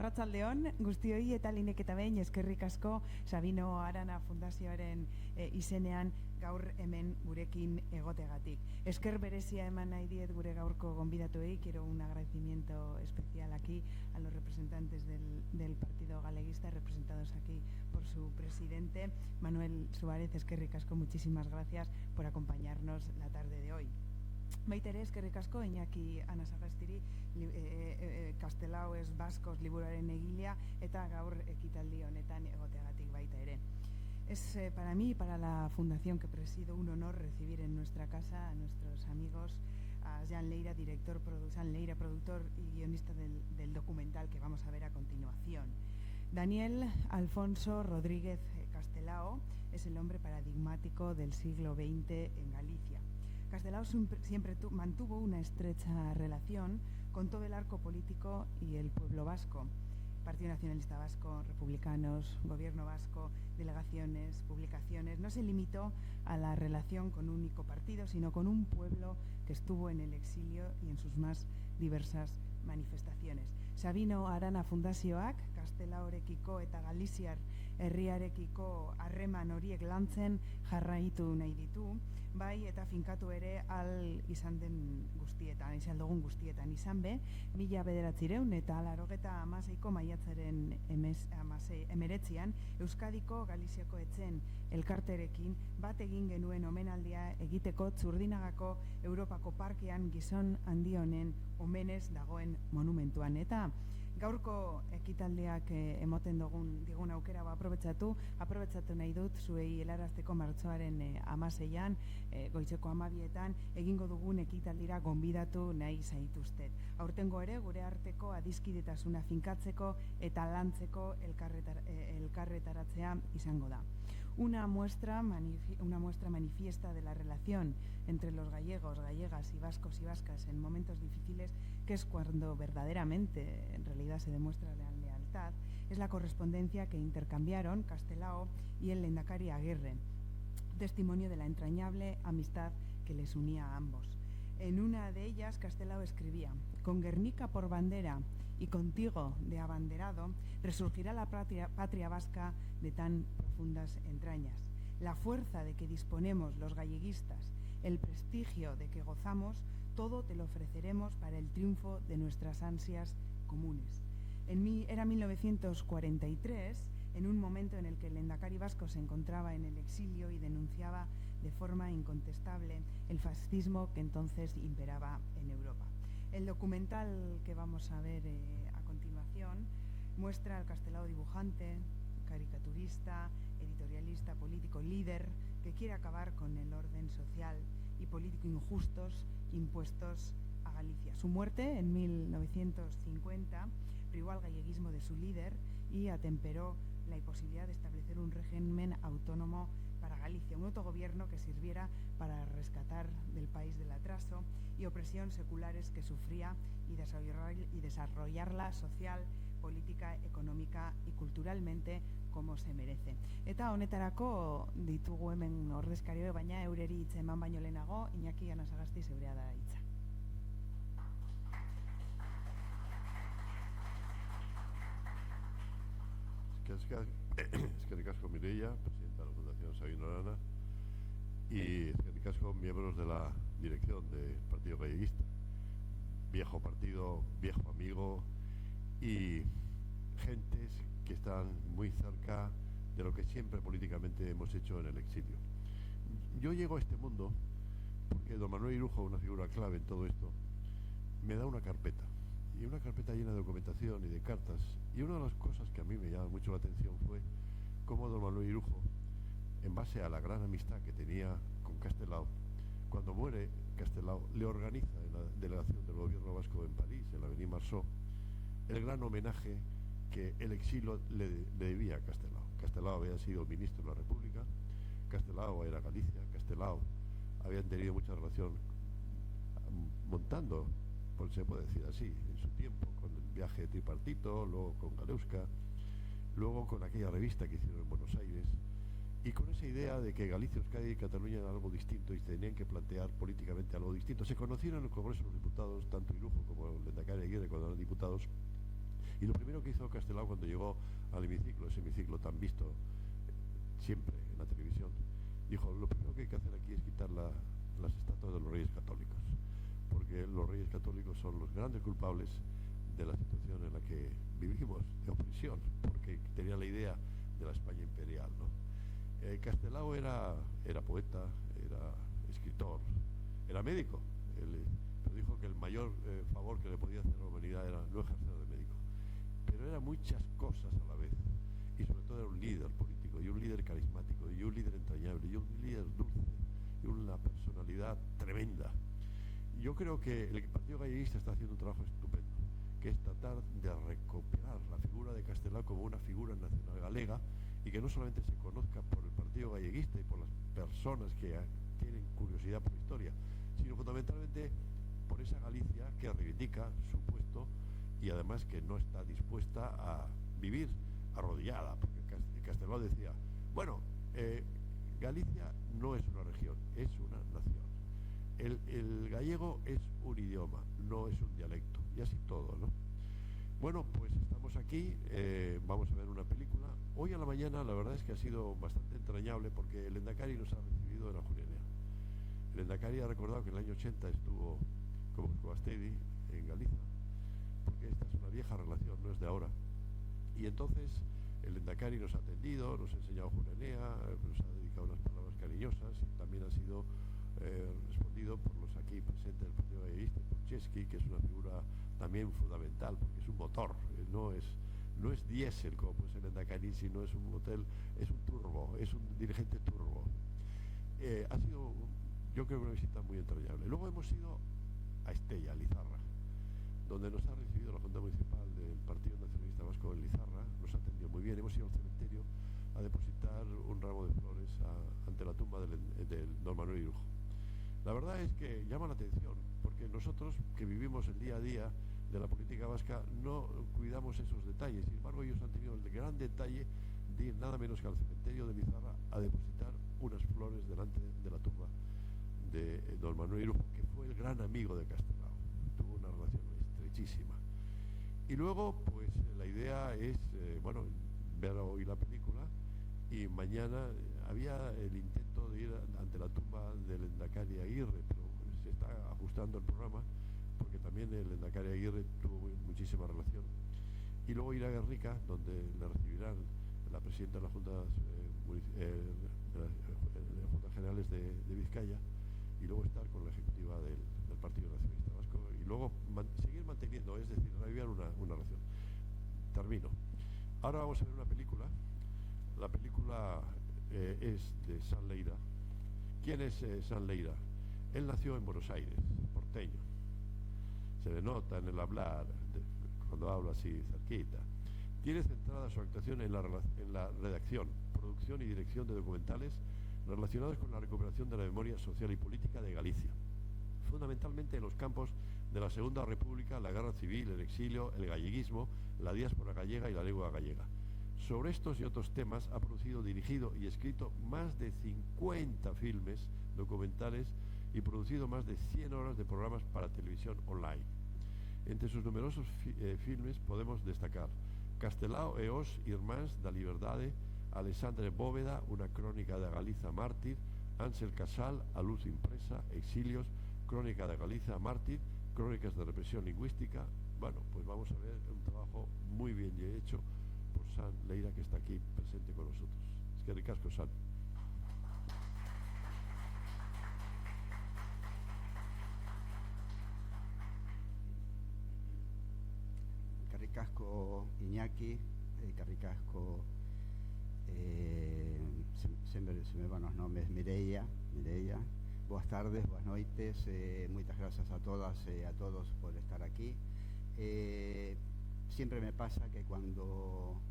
Arratsaldeon, guztioi eta linek eta behin eskerrik asko Sabino Arana Fundazioaren izenean gaur hemen gurekin egotegatik. Esker berezia eman nahi diet gure gaurko gonbidatuei. Quiero un agradecimiento especial aquí a los representantes del Partido Galeguista, representados aquí por su presidente, Manuel Suárez. Eskerrik asko, muchísimas gracias por acompañarnos la tarde de hoy. Baitere eskerrik asko Iñaki Anasagastiri, Castelaos Vascos liburuaren egilea eta gaur ekitaldi honetan egoteagatik baita ere. Es para mí y para la fundación que presido un honor recibir en nuestra casa a nuestros amigos, a Jan Leira, productor y guionista del documental que vamos a ver a continuación. Daniel Alfonso Rodríguez Castelao es el hombre paradigmático del siglo XX en Galicia. Castelao siempre mantuvo una estrecha relación con todo el arco político y el pueblo vasco. Partido Nacionalista Vasco, republicanos, gobierno vasco, delegaciones, publicaciones. No se limitó a la relación con un único partido, sino con un pueblo que estuvo en el exilio y en sus más diversas manifestaciones. Sabino Arana Fundazioak, Castelaorekiko eta Galiziar herriarekiko harreman horiek lantzen jarraitu nahi ditu, bai eta finkatu ere izan dugun guztietan izan be, 1900 eta 96ko maiatzaren 19 Euskadiko Galiziako etzen elkarterekin bat egin genuen omenaldia egiteko Txurdinagako Europako parkean gizon handi honen omenez dagoen monumentuan. Eta gaurko ekitaldiak emoten digun aukera aprobetxatu nahi dut zuei helarazteko martxoaren 16an, goizeko 12etan egingo dugun ekitaldira gonbidatu nahi zaituztet. Aurtengo ere gure arteko adiskidetasuna finkatzeko eta lantzeko elkarretaratzea izango da. Una muestra manifiesta de la relación entre los gallegos, gallegas y vascos y vascas en momentos difíciles, que es cuando verdaderamente en realidad se demuestra la lealtad, es la correspondencia que intercambiaron Castelao y el Lehendakari Aguirre, testimonio de la entrañable amistad que les unía a ambos. En una de ellas, Castelao escribía: con Guernica por bandera y contigo de abanderado, resurgirá la patria vasca de tan profundas entrañas. La fuerza de que disponemos los galleguistas, el prestigio de que gozamos, todo te lo ofreceremos para el triunfo de nuestras ansias comunes. Era 1943, en un momento en el que el Lehendakari vasco se encontraba en el exilio y denunciaba de forma incontestable el fascismo que entonces imperaba en Europa. El documental que vamos a ver a continuación muestra al Castelao dibujante, caricaturista, editorialista, político, líder, que quiere acabar con el orden social y político injustos impuestos a Galicia. Su muerte en 1950 privó al galleguismo de su líder y atemperó la imposibilidad de establecer un régimen autónomo para Galicia, un autogobierno que sirviera para rescatar del país del atraso y opresión seculares que sufría y desarrollarla social, política, económica y culturalmente como se merece. Eta honetarako ditugu hemen ordezkario, baina eureri hitza eman baino lehenago Iñaki Anasagasti zeurea da hitza. Eskerrik asko Mireia, presidenta de la Fundación Sabino Arana, y eskerrik asko miembros de la dirección del Partido Galleguista, viejo partido, viejo amigo y gentes que están muy cerca de lo que siempre políticamente hemos hecho en el exilio. Yo llego a este mundo porque don Manuel Irujo, una figura clave en todo esto, me da una carpeta. Y una carpeta llena de documentación y de cartas. Y una de las cosas que a mí me llama mucho la atención fue cómo don Manuel Irujo, en base a la gran amistad que tenía con Castelao, cuando muere Castelao, le organiza en la delegación del gobierno vasco en París, en la Avenida Marceau, el gran homenaje que el exilio le debía a Castelao. Castelao había sido ministro de la República, Castelao era Galicia, Castelao habían tenido mucha relación montando, por se puede decir así, en su tiempo, con el viaje tripartito, luego con Galeuska, luego con aquella revista que hicieron en Buenos Aires, y con esa idea de que Galicia, Euskadi y Cataluña eran algo distinto y tenían que plantear políticamente algo distinto. Se conocieron en el Congreso de los Diputados, tanto Irujo como el Lehendakari Aguirre cuando eran diputados, Y lo primero que hizo Castelao cuando llegó al hemiciclo, ese hemiciclo tan visto siempre en la televisión, dijo, lo primero que hay que hacer aquí es quitar las estatuas de los reyes católicos, porque los reyes católicos son los grandes culpables de la situación en la que vivimos, de opresión, porque tenía la idea de la España imperial, ¿no? Castelao era poeta, era escritor, era médico, pero dijo que el mayor favor que le podía hacer a la humanidad era no ejercer de médico, pero era muchas cosas a la vez, y sobre todo era un líder político, y un líder carismático, y un líder entrañable, y un líder dulce, y una personalidad tremenda. Yo creo que el Partido Galleguista está haciendo un trabajo estupendo, que es tratar de recuperar la figura de Castelao como una figura nacional galega, y que no solamente se conozca por el Partido Galleguista y por las personas que tienen curiosidad por la historia, sino fundamentalmente por esa Galicia que reivindica su puesto y además que no está dispuesta a vivir arrodillada, porque Castelao decía, bueno, Galicia no es una región, es una nación. El gallego es un idioma, no es un dialecto, y así todo, ¿no? Bueno, pues estamos aquí, vamos a ver una película. Hoy a la mañana la verdad es que ha sido bastante entrañable porque el Endacari nos ha recibido en la Julianea. El Endacari ha recordado que en el año 80 estuvo como Escobastedi en Galicia, porque esta es una vieja relación, no es de ahora. Y entonces el Endacari nos ha atendido, nos ha enseñado Julianea, nos ha dedicado unas palabras cariñosas y también ha sido respondido por los aquí presentes del Partido Galleguista, por Chesky, que es una figura también fundamental, porque es un motor, no es diésel como puede ser el Endacari, sino es un motel, es un turbo, es un dirigente turbo. Ha sido, yo creo, una visita muy entrañable. Luego hemos ido a Estella, a Lizarra, donde nos ha recibido la Junta Municipal del Partido Nacionalista Vasco en Lizarra, nos ha atendido muy bien. Hemos ido al cementerio a depositar un ramo de flores ante la tumba del don Manuel Irujo. La verdad es que llama la atención, porque nosotros que vivimos el día a día de la política vasca no cuidamos esos detalles. Sin embargo, ellos han tenido el gran detalle de ir nada menos que al cementerio de Lizarra a depositar unas flores delante de la tumba de don Manuel Irujo, que fue el gran amigo de Castelao. Tuvo una relación estrechísima. Y luego, pues la idea es, bueno, ver hoy la película, y mañana había el intento de ir ante la tumba del Endacari Aguirre, pero se está ajustando el programa, porque también el Endacari Aguirre tuvo muchísima relación. Y luego ir a Guernica, donde le recibirán la presidenta de las Juntas Generales de Vizcaya, y luego estar con la ejecutiva del Partido Nacionalista Vasco, y luego seguir manteniendo, es decir, revivir una relación. Termino. Ahora vamos a ver una película. La película es de San Leira. ¿Quién es San Leira? Él nació en Buenos Aires, porteño. Se le nota en el hablar, cuando habla así cerquita. Tiene centrada su actuación en la redacción, producción y dirección de documentales relacionados con la recuperación de la memoria social y política de Galicia, fundamentalmente en los campos de la Segunda República, la Guerra Civil, el exilio, el galleguismo, la diáspora gallega y la lengua gallega. Sobre estos y otros temas ha producido, dirigido y escrito más de 50 filmes documentales y producido más de 100 horas de programas para televisión online. Entre sus numerosos filmes podemos destacar Castelao e os Irmáns da Liberdade, Alexandre Bóveda, una crónica de Galiza mártir, Ángel Casal, A luz impresa, Exilios, Crónica de Galiza mártir, Crónicas de represión lingüística. Bueno, pues vamos a ver un trabajo muy bien hecho por San Leira, que está aquí presente con nosotros. Es que ricasco, San. Carricasco Iñaki, Carricasco, se me van los nombres, Mireia. Boas tardes, boas noites, muchas gracias a todas a todos por estar aquí. Siempre me pasa que cuando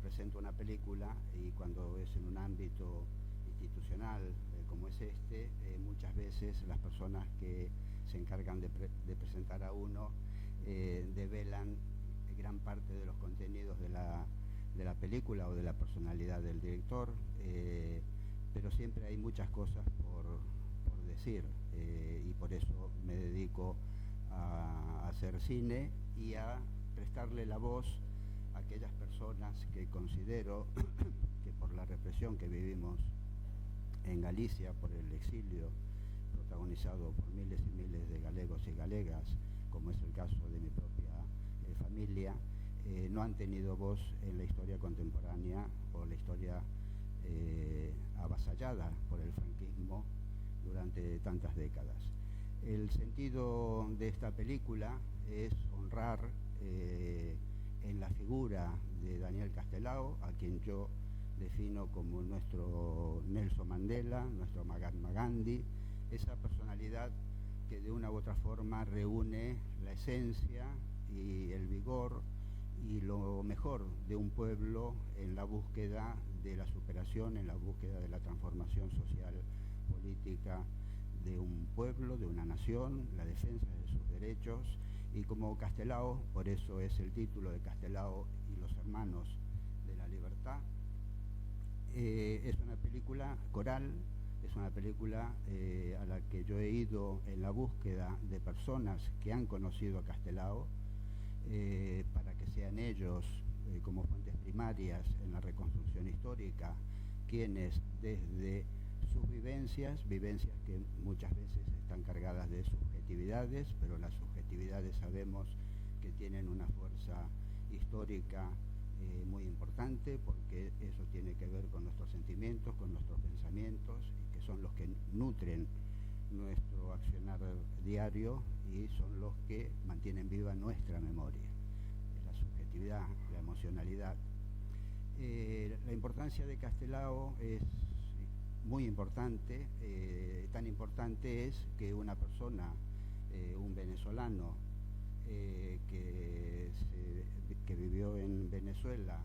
presento una película y cuando es en un ámbito institucional como es este, muchas veces las personas que se encargan de presentar a uno develan gran parte de los contenidos de la película o de la personalidad del director, pero siempre hay muchas cosas por decir, y por eso me dedico a hacer cine y a prestarle la voz a aquellas personas que considero que por la represión que vivimos en Galicia, por el exilio protagonizado por miles y miles de galegos y galegas, como es el caso de mi propia familia, no han tenido voz en la historia contemporánea o la historia avasallada por el franquismo durante tantas décadas. El sentido de esta película es honrar en la figura de Daniel Castelao, a quien yo defino como nuestro Nelson Mandela, nuestro Mahatma Gandhi, esa personalidad que de una u otra forma reúne la esencia y el vigor y lo mejor de un pueblo en la búsqueda de la superación, en la búsqueda de la transformación social, política de un pueblo, de una nación, la defensa de sus derechos, y como Castelao, por eso es el título de Castelao y los hermanos de la libertad. Es una película coral, es una película a la que yo he ido en la búsqueda de personas que han conocido a Castelao, para que sean ellos, como fuentes primarias en la reconstrucción histórica, quienes desde sus vivencias que muchas veces están cargadas de subjetividades, pero las subjetividades sabemos que tienen una fuerza histórica muy importante, porque eso tiene que ver con nuestros sentimientos, con nuestros pensamientos, y que son los que nutren nuestro accionar diario y son los que mantienen viva nuestra memoria, la subjetividad, la emocionalidad. La importancia de Castelao es muy importante, tan importante es que una persona, un venezolano que vivió en Venezuela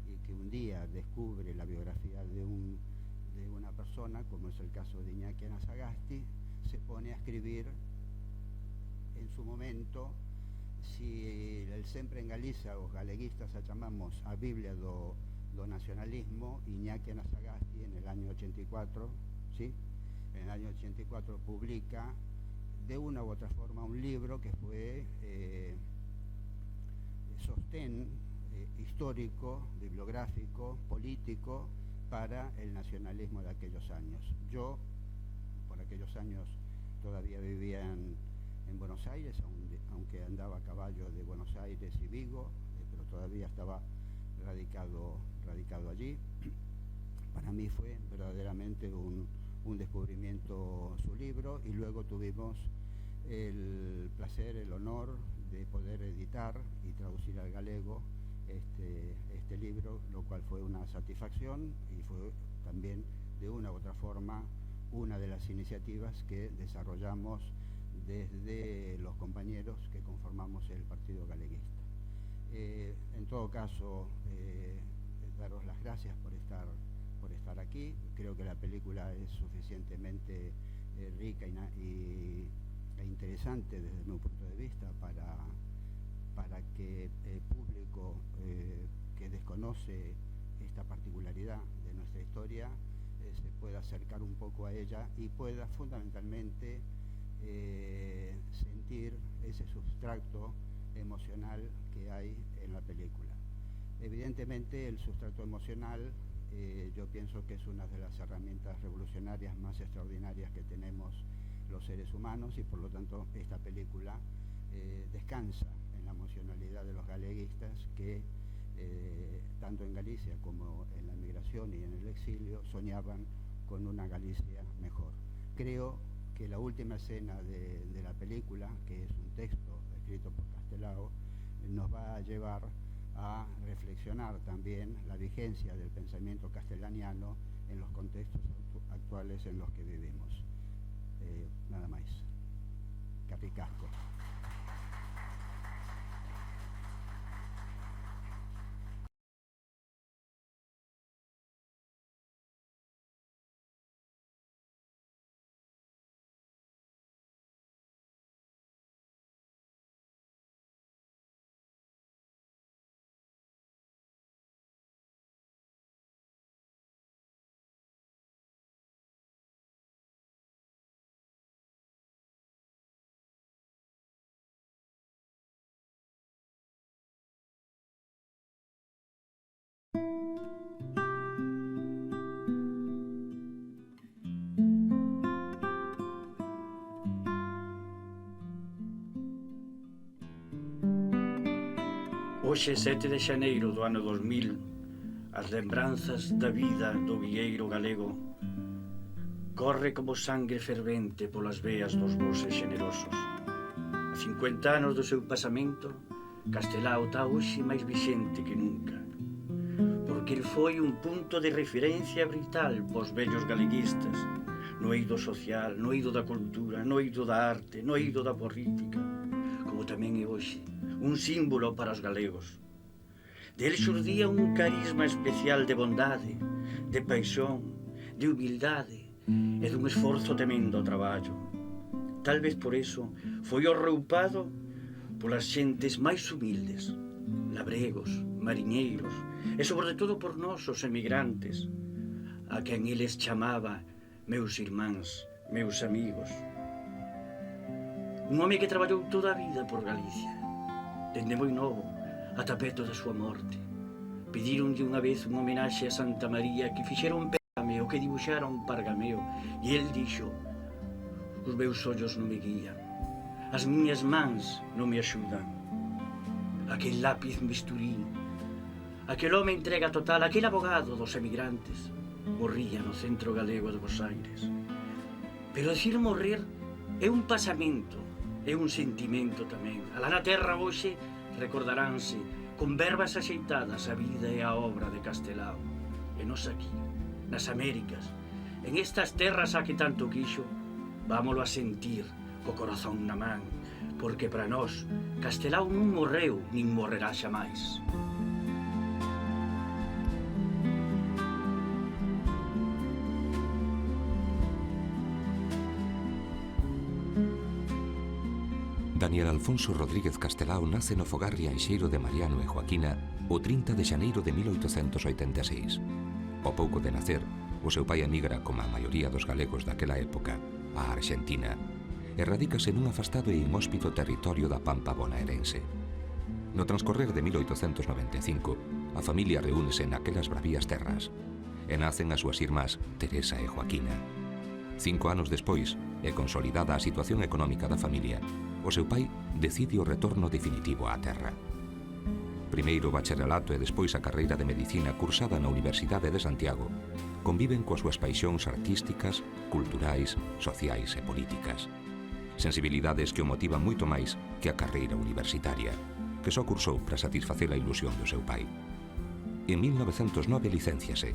y que un día descubre la biografía de una persona, como es el caso de Iñaki Anasagasti, se pone a escribir en su momento, si el sempre en Galicia, os galeguistas llamamos a Biblia do nacionalismo, Iñaki Anasagasti en el año 84, ¿sí? En el año 84 publica de una u otra forma un libro que fue sostén histórico, bibliográfico, político para el nacionalismo de aquellos años. Yo, por aquellos años, todavía vivía en Buenos Aires, aunque andaba a caballo de Buenos Aires y Vigo, pero todavía estaba radicado allí. Para mí fue verdaderamente un descubrimiento su libro, y luego tuvimos el placer, el honor de poder editar y traducir al galego este libro, lo cual fue una satisfacción y fue también de una u otra forma una de las iniciativas que desarrollamos desde los compañeros que conformamos el Partido Galeguista. En todo caso, daros las gracias por estar aquí. Creo que la película es suficientemente rica e interesante desde mi punto de vista para que el público que desconoce esta particularidad de nuestra historia se pueda acercar un poco a ella y pueda fundamentalmente sentir ese sustrato emocional que hay en la película. Evidentemente el sustrato emocional yo pienso que es una de las herramientas revolucionarias más extraordinarias que tenemos los seres humanos, y por lo tanto esta película descansa en la emocionalidad de los galeguistas que tanto en Galicia como en la migración y en el exilio soñaban con una Galicia mejor. Creo que la última escena de la película, que es un texto escrito por Castelao, nos va a llevar a reflexionar también la vigencia del pensamiento castellaniano en los contextos actuales en los que vivimos. Nada más. Carricasco. Hoxe, 7 de xaneiro do ano 2000, as lembranzas da vida do vieiro galego corre como sangre fervente polas veas dos voces xenerosos. A 50 anos do seu pasamento, Castelao está hoxe máis vixente que nunca, porque ele foi un punto de referencia vital pos vellos galeguistas, no eido social, no eido da cultura, no eido da arte, no eido da política, como tamén é hoxe un símbolo para os galegos. Del xurdía un carisma especial de bondade, de paixón, de humildade e dun esforzo tremendo ao traballo. Tal vez por eso foi arroupado polas xentes máis humildes, labregos, mariñeiros e sobre todo por nós os emigrantes, a quen eles chamaba meus irmáns, meus amigos. Un home que traballou toda a vida por Galicia, dende moi novo ata peto da súa morte. Pedironlle unha vez unha homenaxe a Santa María que fixera un pergameo, que dibuxara un pargameo, e el dixo: os meus ollos non me guían, as miñas mans non me axudan. Aquel lápiz misturín, aquel home entrega total, aquel abogado dos emigrantes, morría no centro galego de Bos Aires. Pero decir morrer é un pasamento, é un sentimento tamén. Alá na terra hoxe recordaránse con verbas axeitadas a vida e a obra de Castelao. E nos aquí, nas Américas, en estas terras a que tanto quixo, vámolo a sentir co corazón na man, porque para nós Castelao non morreu nin morrerá xamais. Daniel Alfonso Rodríguez Castelao nace no fogar rianxeiro de Mariano e Joaquina o 30 de xaneiro de 1886. Ao pouco de nacer, o seu pai emigra, como a maioría dos galegos daquela época, a Arxentina, e radícase nun afastado e inhóspito territorio da Pampa bonaerense. No transcorrer de 1895, a familia reúnese naquelas bravías terras, e nacen as súas irmás Teresa e Joaquina. 5 anos despois, e consolidada a situación económica da familia, o seu pai decide o retorno definitivo á terra. Primeiro o bacharelato e despois a carreira de medicina cursada na Universidade de Santiago conviven coas súas paixóns artísticas, culturais, sociais e políticas. Sensibilidades que o motivan moito máis que a carreira universitaria, que só cursou para satisfacer a ilusión do seu pai. En 1909 licénciase,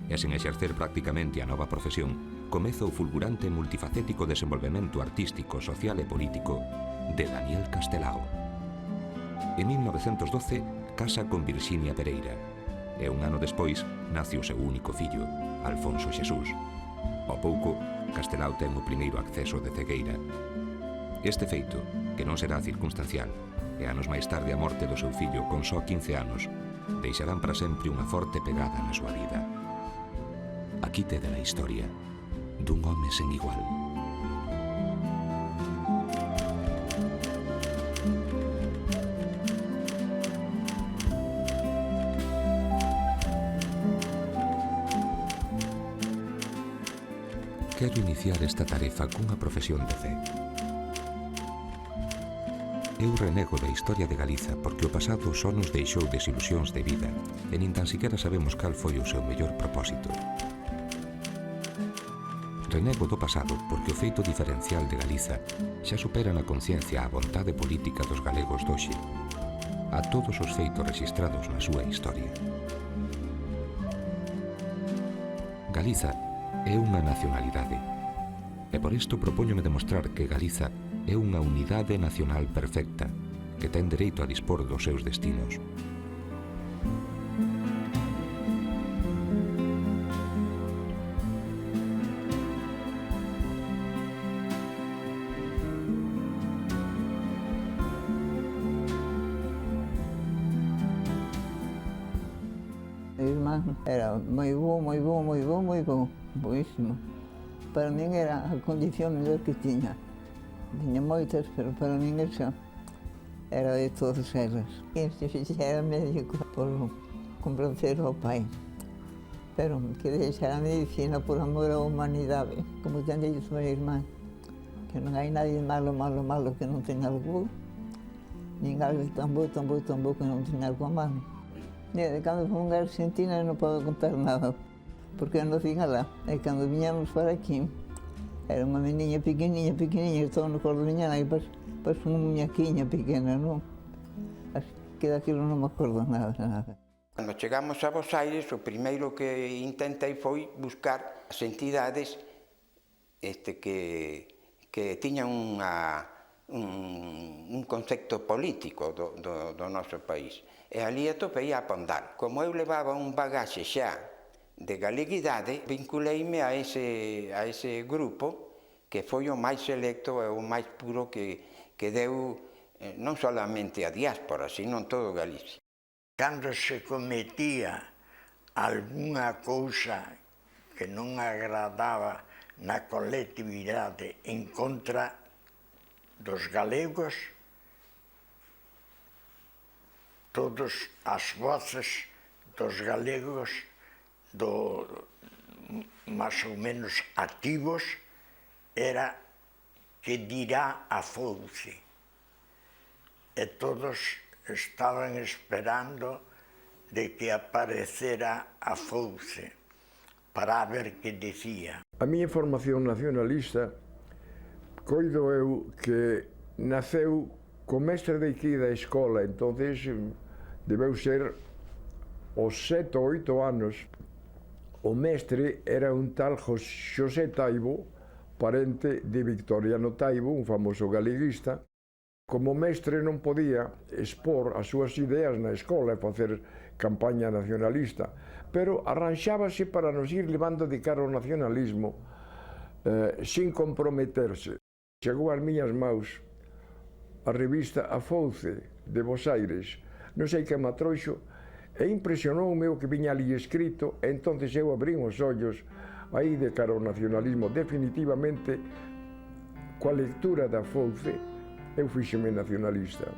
e sen exercer prácticamente a nova profesión, comeza o fulgurante e multifacético desenvolvemento artístico, social e político de Daniel Castelao. En 1912 casa con Virxinia Pereira e un ano despois nace o seu único fillo, Alfonso Xesús. Ao pouco, Castelao ten o primeiro acceso de cegueira. Este feito, que non será circunstancial, e anos máis tarde a morte do seu fillo con só 15 anos, deixarán para sempre unha forte pegada na súa vida. Aquí tede a historia dun home sen igual. Quero iniciar esta tarefa cunha profesión de fe. Eu renego da historia de Galiza porque o pasado só nos deixou desilusións de vida e nin tan siquiera sabemos cal foi o seu mellor propósito. Renego do pasado porque o feito diferencial de Galiza xa supera na conciencia a vontade política dos galegos doxe, a todos os feitos rexistrados na súa historia. Galiza é unha nacionalidade, e por isto propóñome demostrar que Galiza é unha unidade nacional perfecta que ten dereito a dispor dos seus destinos. Mi irmán era moi bo, boísimo. Para min era a condición mellor que tiña. Tiña moitas, pero para min esa era de todas elas. E se fixera médico por convencer ao pai. Pero que deixar a medicina por amor á humanidade, como ten dito a minha irmã, que non hai nadie malo que non tenha algo, nin algo tan bo que non tenha algo malo. De cando fomos a Argentina non podo contar nada, porque eu non vin alá. E cando viñamos para aquí, era unha meniña pequeniña, estaba no colo de miña nai, pas unha muñequiña pequena, non? Así que daquilo non me acordo nada. Cando chegamos a Bos Aires, o primeiro que intentei foi buscar as entidades que tiñan un concepto político do noso país. E ali atopei a Pondal. Como eu levaba un bagaxe xa de galeguidade, vinculeime a ese grupo que foi o máis selecto e o máis puro que deu non solamente a diáspora, sino en todo Galicia. Cando se cometía algunha cousa que non agradaba na colectividade en contra dos galegos, todas as voces dos galegos, máis ou menos activos, era que dirá a Fouce. E todos estaban esperando de que aparecera a Fouce para ver que dicía. A miña formación nacionalista, coido eu que naceu co mestre de aquí da escola, entonces debeu ser os 7 ou 8 anos. O mestre era un tal Xosé Taibo, parente de Victoriano Taibo, un famoso galeguista. Como mestre non podía expor as súas ideas na escola e facer campaña nacionalista, pero arranxábase para nos ir levando de cara ao nacionalismo sin comprometerse. Chegou ás miñas maus a revista A Fouce de Bos Aires, non sei que me trouxo, e impresionoume o que viña ali escrito, e entonces eu abrín os ollos aí de cara ao nacionalismo. Definitivamente, coa lectura da Fouce, eu fíxeme nacionalista.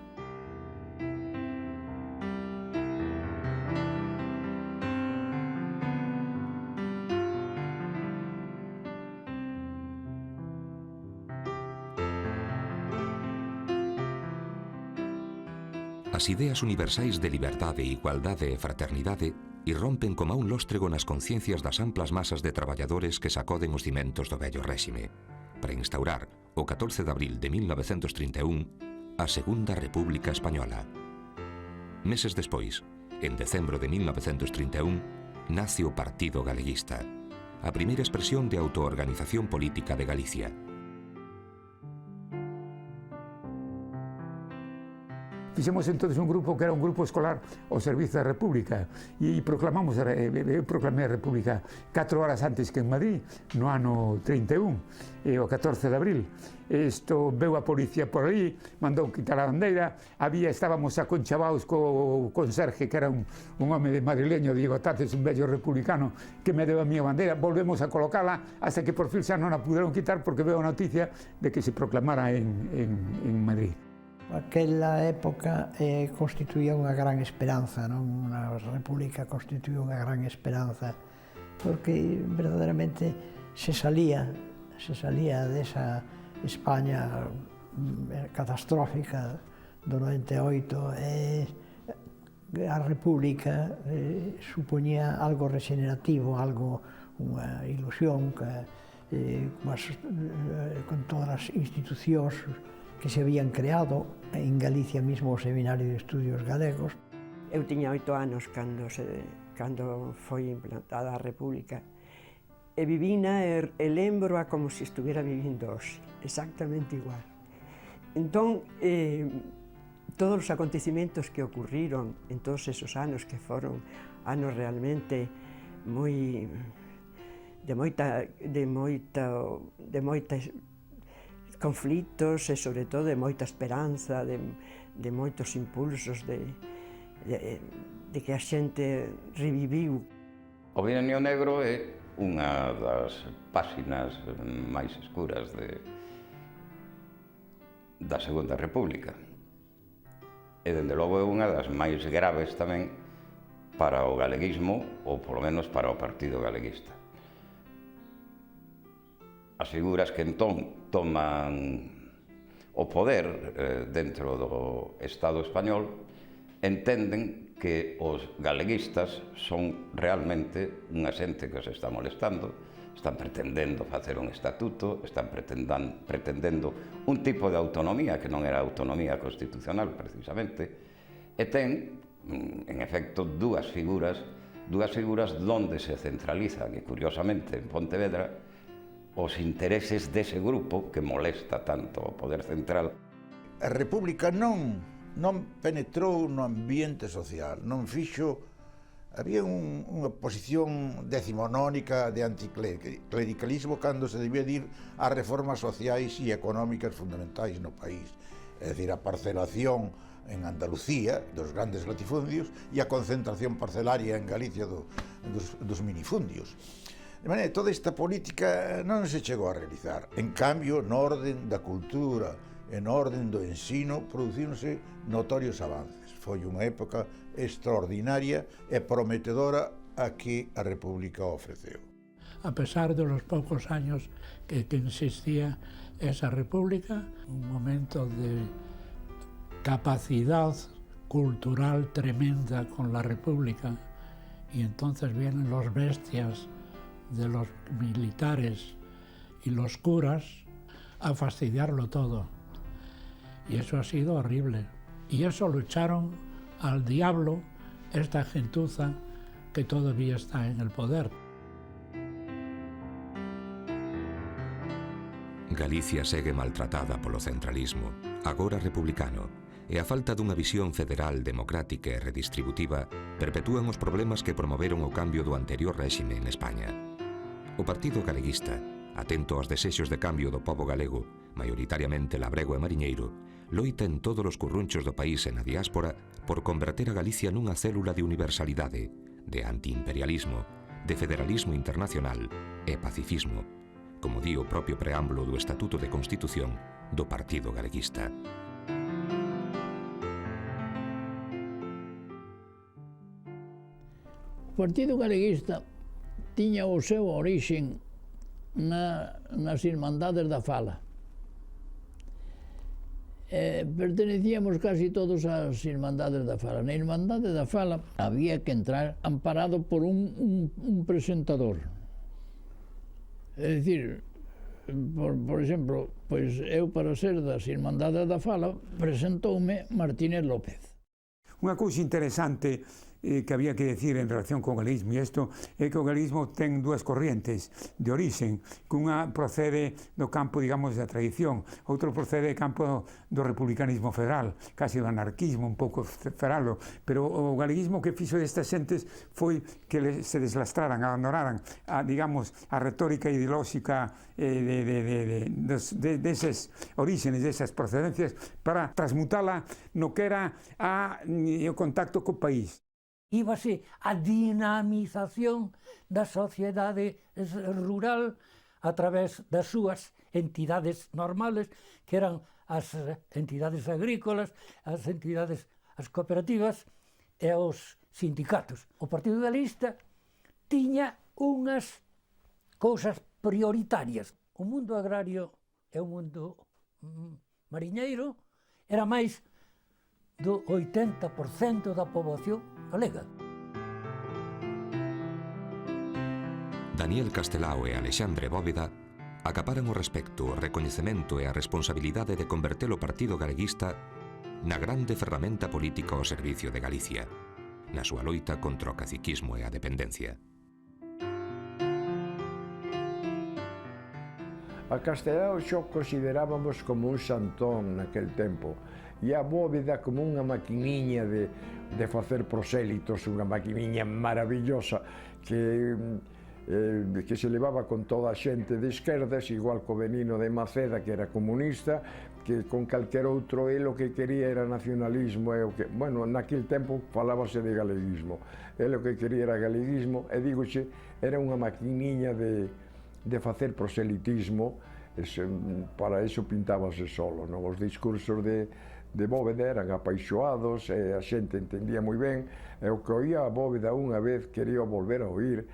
As ideas universais de liberdade, igualdade e fraternidade irrompen como un lóstrego nas conciencias das amplas masas de traballadores que sacoden os cimentos do vello réxime, para instaurar, o 14 de abril de 1931, a Segunda República Española. Meses despois, en decembro de 1931, nace o Partido Galeguista, a primeira expresión de autoorganización política de Galicia. Fixemos entonces un grupo que era un grupo escolar ao servizo da República e proclamei a República 4 horas antes que en Madrid, no ano 31, o 14 de abril. Isto veu a policía por aí, mandou quitar a bandeira, estábamos aconchavados co conserje, que era un home de madrileño, Diego Taces, un vello republicano, que me deu a miña bandeira, volvemos a colocala, hasta que por fin xa non a puderon quitar porque veu a noticia de que se proclamara en Madrid. Aquela época constituía unha gran esperanza, non? Unha república constituía unha gran esperanza, porque verdadeiramente se salía desa España catastrófica do 98 e a república supoñía algo regenerativo, unha ilusión con todas as institucións que se habían creado en Galicia mesmo o Seminario de Estudios Galegos. Eu tiña 8 anos cando foi implantada a República e vivina e lembro-a como se estuviera vivindo hoxe, exactamente igual. Entón, todos os acontecimentos que ocurriron en todos esos anos, que foron anos realmente de moitas conflitos e, sobre todo, de moita esperanza, de moitos impulsos, de que a xente reviviu. O Bienio Negro é unha das páxinas máis escuras da Segunda República. E, dende logo, é unha das máis graves tamén para o galeguismo, ou polo menos para o Partido Galeguista. As figuras que entón toman o poder dentro do Estado español entenden que os galeguistas son realmente unha xente que os está molestando, están pretendendo facer un estatuto, están pretendendo un tipo de autonomía que non era autonomía constitucional precisamente, e ten, en efecto, dúas figuras donde se centralizan, e curiosamente en Pontevedra, os intereses dese grupo que molesta tanto o poder central. A República non penetrou no ambiente social, non fixo. Había unha posición decimonónica de anticlericalismo cando se debía ir ás reformas sociais e económicas fundamentais no país. É dicir, a parcelación en Andalucía dos grandes latifundios e a concentración parcelaria en Galicia dos minifundios. De maneira, toda esta política non se chegou a realizar. En cambio, no orden da cultura e no orden do ensino producíronse notorios avances. Foi unha época extraordinaria e prometedora a que a República ofreceu. A pesar de los pocos años que existía esa República, un momento de capacidad cultural tremenda con la República, y entonces vienen los bestias de los militares y los curas a fastidiarlo todo. Y eso ha sido horrible. Y eso lo echaron al diablo esta gentuza que todavía está en el poder. Galicia segue maltratada polo centralismo, agora republicano, e a falta dunha visión federal, democrática e redistributiva perpetúan os problemas que promoveron o cambio do anterior réxime en España. O Partido Galeguista, atento aos desexos de cambio do pobo galego, maioritariamente labrego e mariñeiro, loita en todos os currunchos do país e na diáspora por converter a Galicia nunha célula de universalidade, de antiimperialismo, de federalismo internacional e pacifismo, como di o propio preámbulo do Estatuto de Constitución do Partido Galeguista. O Partido Galeguista tiña o seu orixen nas Irmandades da Fala. Pertenecíamos casi todos ás Irmandades da Fala. Na Irmandade da Fala había que entrar amparado por un presentador. É dicir, por exemplo, pois eu para ser das Irmandades da Fala presentoume Martínez López. Unha cousa interesante que había que decir en relación co galeguismo, e isto é que o galeguismo ten dúas corrientes de orixen, que unha procede do campo, digamos, da tradición, outro procede do campo do republicanismo federal, casi do anarquismo, un pouco federal, pero o galeguismo que fixo destas xentes foi que se deslastraran, abandonaran a, digamos, a retórica ideolóxica deses orígenes, desas procedencias, para transmutala no que era o contacto co país. Íbase a dinamización da sociedade rural a través das súas entidades normales, que eran as entidades agrícolas, as entidades, as cooperativas e os sindicatos. O Partido Galeguista tiña unhas cousas prioritarias. O mundo agrario e o mundo mariñeiro era máis do 80% da poboación galega. Daniel Castelao e Alexandre Bóveda acaparan o respecto, o recoñecemento e a responsabilidade de converter o Partido Galeguista na grande ferramenta política ao servicio de Galicia, na súa loita contra o caciquismo e a dependencia. A Castelao xo considerábamos como un santón naquel tempo, e a Bóveda como unha maquiniña de facer prosélitos, unha maquiniña maravillosa que se levaba con toda a xente de esquerdas, igual co Benino de Maceda, que era comunista, que con calquer outro el o que quería era nacionalismo, e o que, bueno, naquele tempo falábase de galeguismo, el o que quería era galeguismo, e dígoxe, era unha maquiniña de facer proselitismo, para iso pintábase solo, non? Os discursos de de Bóveda eran apaixoados, e a xente entendía moi ben, e o que oía a Bóveda unha vez quería volver a oír,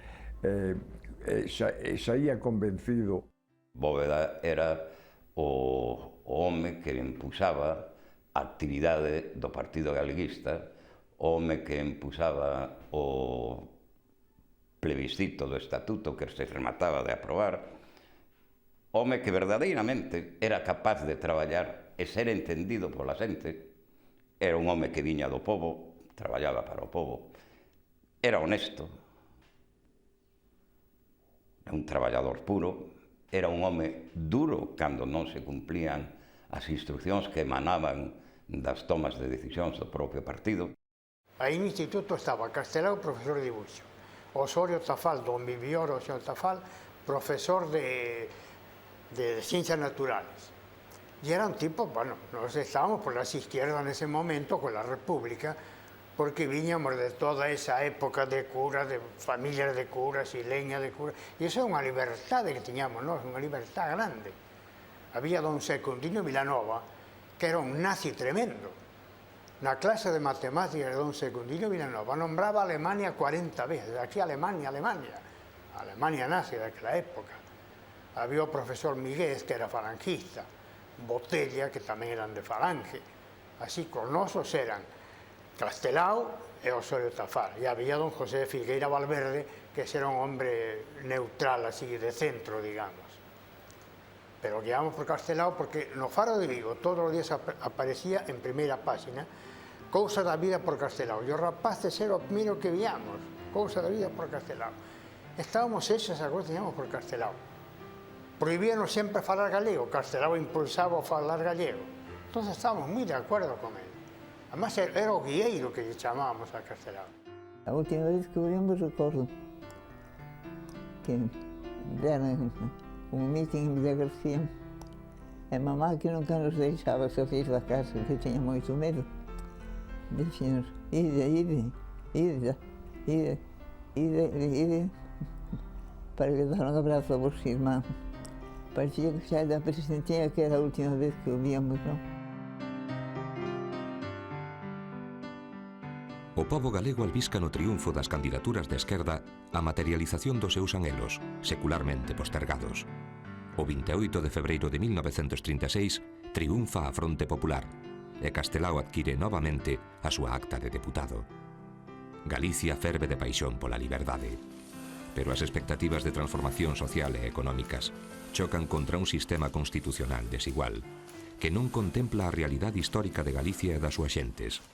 saía convencido. Bóveda era o home que impulsaba a actividade do Partido Galeguista, o home que impulsaba o plebiscito do Estatuto que se remataba de aprobar, home que verdadeiramente era capaz de traballar e ser entendido pola xente, era un home que viña do pobo, traballaba para o pobo, era honesto, era un traballador puro, era un home duro cando non se cumplían as instruccións que emanaban das tomas de decisións do propio partido. Aí no instituto estaba Castelao, profesor de dibuixo, Osorio Tafal, don Vivioro Osorio Tafal, profesor de ciencias naturales. Y era un tipo, bueno, nos estábamos por las izquierdas en ese momento con la República, porque viñamos de toda esa época de curas, de familias de curas y leña de curas, y eso é unha libertade que tiñamos, ¿no? Unha libertad grande. Había don Secundino Vilanova, que era un nazi tremendo. Na clase de matemáticas de don Secundino Vilanova nombraba a Alemania 40 veces, aquí Alemania, Alemania nazi daquela época. Había o profesor Miguel, que era falangista, Botella, que tamén eran de falange. Así, conosos eran Castelao e Osorio Tafal. E había don José de Filgueira Valverde, que era un hombre neutral, así, de centro, digamos. Pero guiamos por Castelao porque no Faro de Vigo todos os días aparecía en primeira página Cousa da vida por Castelao. E os rapaces era o primeiro que víamos, Cousa da vida por Castelao. Estábamos hechos a cousas que víamos por Castelao. Prohibíanos sempre falar galego, Castelao impulsaba o falar gallego. Entón estábamos moi de acordo con ele. Además, era o guieiro que lle chamábamos a Castelao. A última vez que vimos, recordo que deran un meeting en Villa García e mamá que nunca nos deixaba salir da casa, que tiña moito medo. Dixíamos, ide, para que dar un abrazo a vos, irmán. Parecía que xa da presentía que era a última vez que o víamos, non? O pobo galego albisca no triunfo das candidaturas de esquerda a materialización dos seus anhelos, secularmente postergados. O 28 de febreiro de 1936 triunfa a Fronte Popular e Castelao adquire novamente a súa acta de deputado. Galicia ferve de paixón pola liberdade, pero as expectativas de transformación social e económicas chocan contra un sistema constitucional desigual que non contempla a realidade histórica de Galicia e das súas xentes,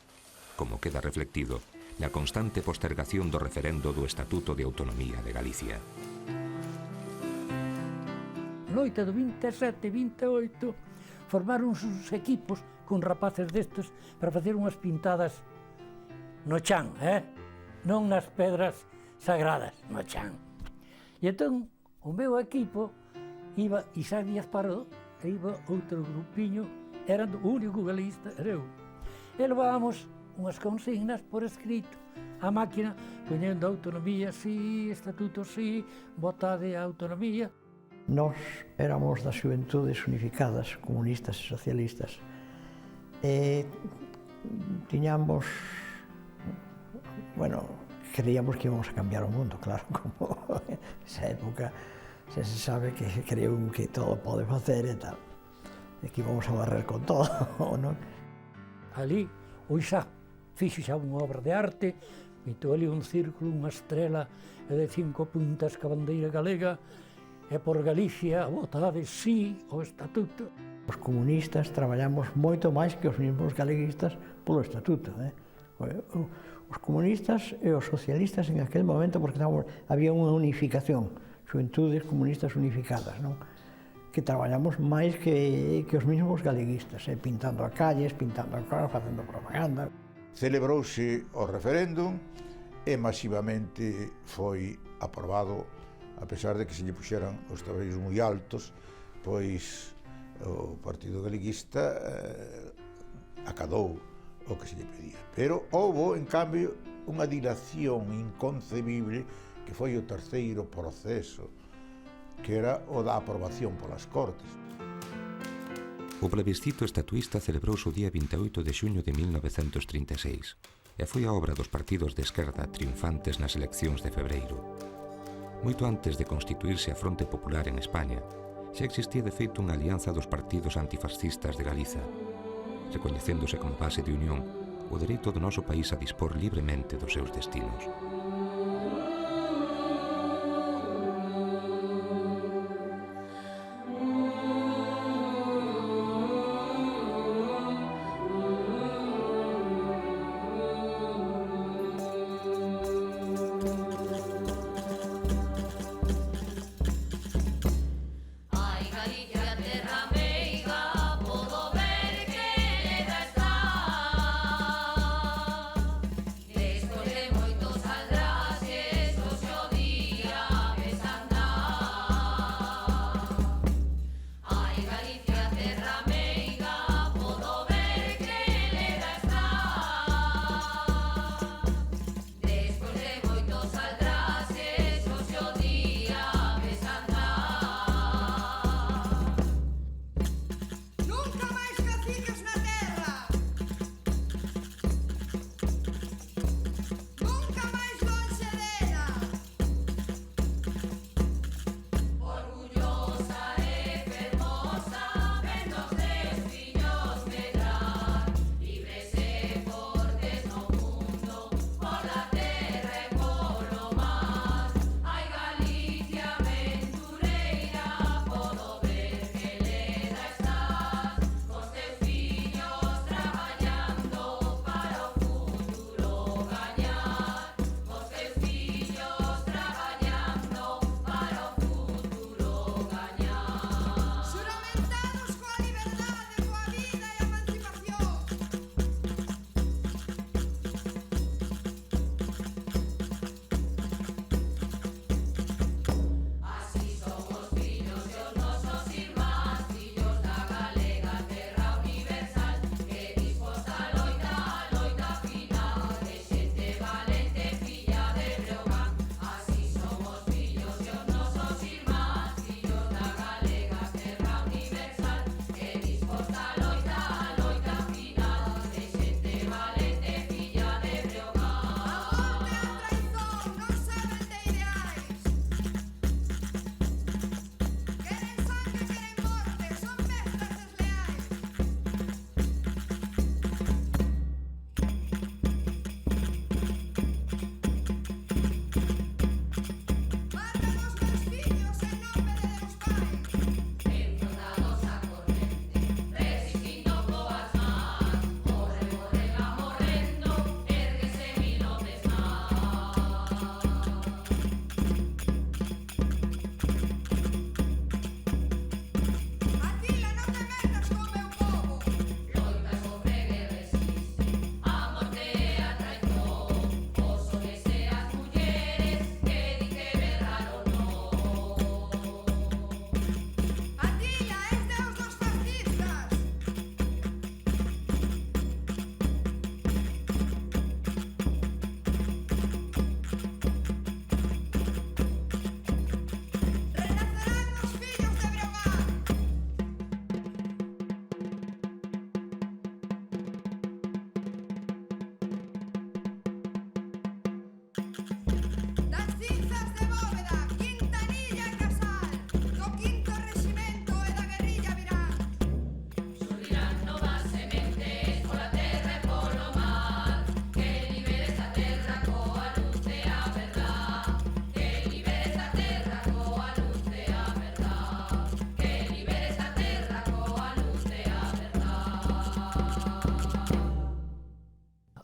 como queda reflectido na constante postergación do referendo do Estatuto de Autonomía de Galicia. Noite do 27 e 28 formaron uns equipos con rapaces destes para facer unhas pintadas no chan, non nas pedras sagradas, no chan. E entón o meu equipo iba Isaac Díaz Pardo e iba outro grupiño, eran o único galeguista, era eu. E levábamos unhas consignas por escrito, a máquina poñendo autonomía, sí, estatuto, sí, votade a autonomía. Nós éramos das xuventudes unificadas, comunistas e socialistas, e tiñamos, bueno, creíamos que íbamos a cambiar o mundo, claro, como esa época xa se sabe que creu que todo pode facer e tal, e que íbamos a barrer con todo, non? Ali, o Isaac fixo xa unha obra de arte, pintou ali un círculo, unha estrela e de 5 puntas ca bandeira galega, e por Galicia votade sí o estatuto. Os comunistas traballamos moito máis que os mesmos galeguistas polo estatuto. Os comunistas e os socialistas en aquel momento, porque había unha unificación, xuventudes comunistas unificadas, non? Que traballamos máis que os mesmos galeguistas, pintando a calles, pintando a cara, facendo propaganda. Celebrouse o referéndum e masivamente foi aprobado, a pesar de que se lle puxeran os tableiros moi altos, pois o Partido Galeguista acadou o que se lle pedía. Pero houbo, en cambio, unha dilación inconcebible que foi o terceiro proceso, que era o da aprobación polas Cortes. O plebiscito estatuísta celebrouse o día 28 de xuño de 1936 e foi a obra dos partidos de esquerda triunfantes nas eleccións de febreiro. Moito antes de constituirse a Fronte Popular en España, xa existía de feito unha alianza dos partidos antifascistas de Galiza, recoñecéndose como base de unión o dereito do noso país a dispor libremente dos seus destinos.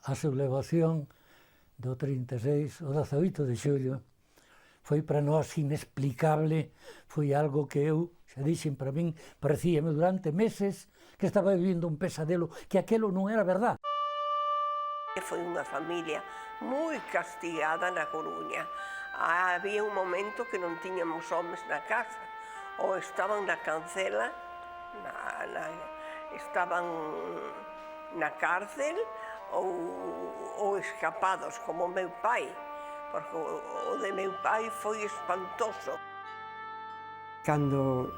A sublevación do 36, o 18 de xullo, foi para nós inexplicable, foi algo que eu, xa dixen para min, parecíame durante meses que estaba vivindo un pesadelo, que aquelo non era verdad. Foi unha familia moi castigada na Coruña. Había un momento que non tiñamos homes na casa, ou estaban na cancela, estaban na cárcel, ou escapados, como o meu pai, porque o de meu pai foi espantoso. Cando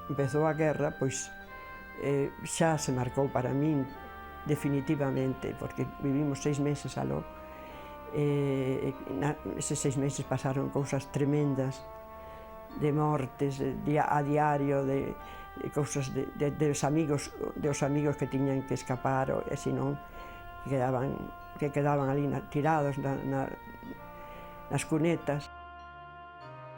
empezou a guerra, pois xa se marcou para min definitivamente, porque vivimos 6 meses aló. Eses 6 meses pasaron cousas tremendas, de mortes a diario, de cousas dos amigos que tiñan que escapar, e senón que quedaban ali tirados nas cunetas.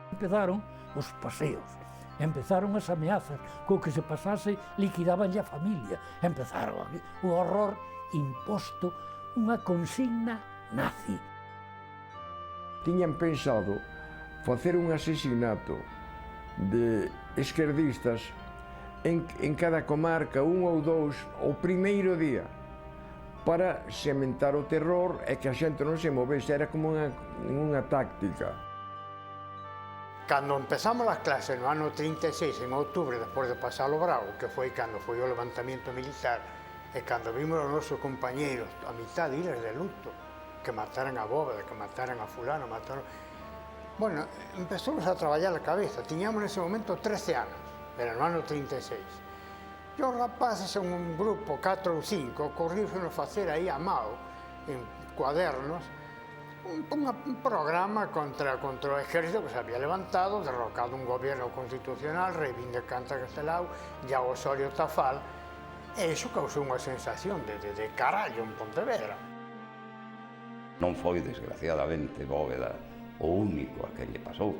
Empezaron os paseos, empezaron as ameazas, co que se pasase liquidaban a familia, empezaron o horror imposto, unha consigna nazi. Tiñan pensado facer un asesinato de esquerdistas en cada comarca, un ou dous, o primeiro día, para sementar o terror e que a xente non se movese, era como unha táctica. Cando empezamos as clases no ano 36, en outubro, despois de pasar o Bravo, que foi cando foi o levantamiento militar, e cando vimos os nosos compañeiros a mitad de iles de luto, que mataran a Bóveda, que mataran a fulano, mataron... Bueno, empezamos a traballar a cabeza. Tiñamos nese momento 13 anos, era no ano 36. E os rapaces, en un grupo, 4 ou 5, corríusenos facer aí a mao, en cuadernos, un programa contra o exército que se había levantado, derrocado un gobierno constitucional, reivindicante a Castelao e a Osorio Tafal, e iso causou unha sensación de carallo en Pontevedra. Non foi, desgraciadamente, Bóveda o único a que lle pasou.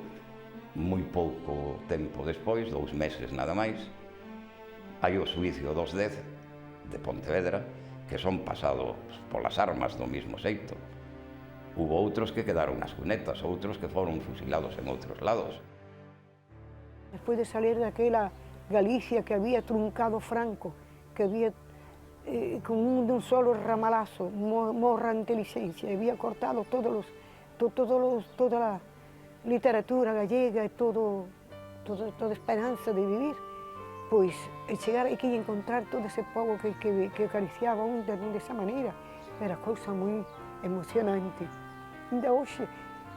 Moi pouco tempo despois, 2 meses nada máis, hai o suicio dos 10 de Pontevedra que son pasados polas armas do mismo xeito. Hubo outros que quedaron nas cunetas, outros que foron fusilados en outros lados. Despois de salir daquela Galicia que había truncado Franco, que había con un solo ramalazo, morra inteligencia, había cortado toda la literatura gallega e toda esperanza de vivir, pois chegar aquí e encontrar todo ese povo que acariciaba desa maneira, era cousa moi emocionante. Ainda hoxe,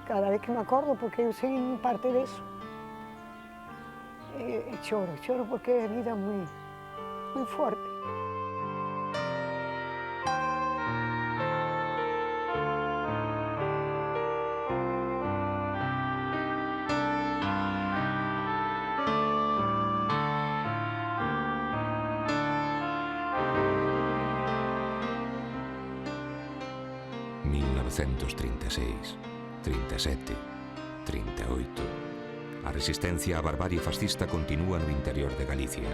cada vez que me acordo, porque eu sei parte deso, choro porque é a vida moi forte. ...1936, 37, 38... A resistencia á barbarie fascista continúa no interior de Galicia.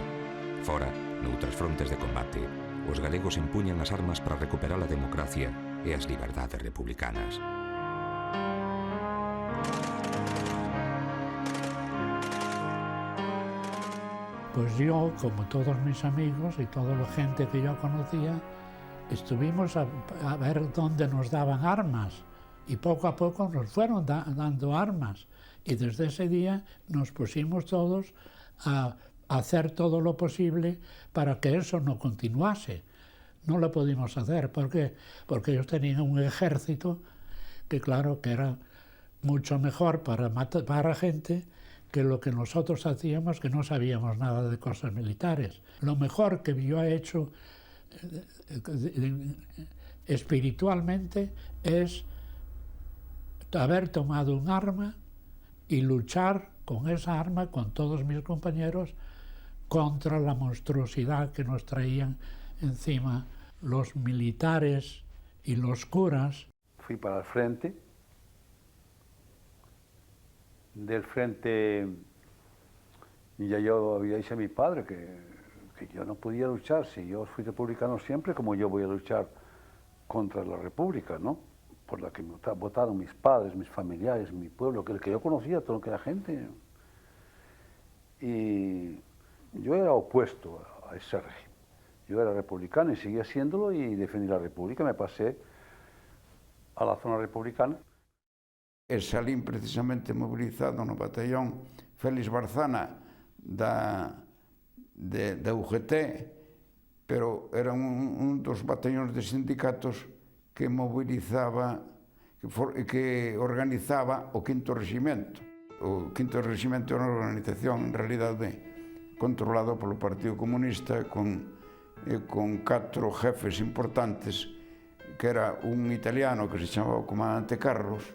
Fora, noutras frontes de combate, os galegos empuñan as armas para recuperar a democracia e as liberdades republicanas. Pues yo, como todos mis amigos y toda la gente que yo conocía, estuvimos a ver dónde nos daban armas y poco a poco nos fueron dando armas y desde ese día nos pusimos todos a hacer todo lo posible para que eso no continuase. No lo pudimos hacer porque ellos tenían un ejército que claro que era mucho mejor para matar gente que lo que nosotros hacíamos, que no sabíamos nada de cosas militares. Lo mejor que yo he hecho espiritualmente es haber tomado un arma y luchar con esa arma, con todos mis compañeros, contra la monstruosidad que nos traían encima los militares y los curas. Fui para el frente. Del frente ya yo había dicho a mi padre que yo no podía luchar, si yo fui republicano siempre, como yo voy a luchar contra la república, ¿no? Por la que me votaron mis padres, mis familiares, mi pueblo, el que yo conocía, todo lo que era gente. Y yo era opuesto a ese régimen. Yo era republicano y seguía siéndolo y defendí la república. Me pasé a la zona republicana. Salín precisamente mobilizado no batallón Félix Barzana da UGT, pero era un dos batallóns de sindicatos que mobilizaba, que organizaba o 5º Reximento. O 5º Reximento era unha organización, en realidade, controlado polo Partido Comunista con 4 jefes importantes, que era un italiano que se chamaba o comandante Carlos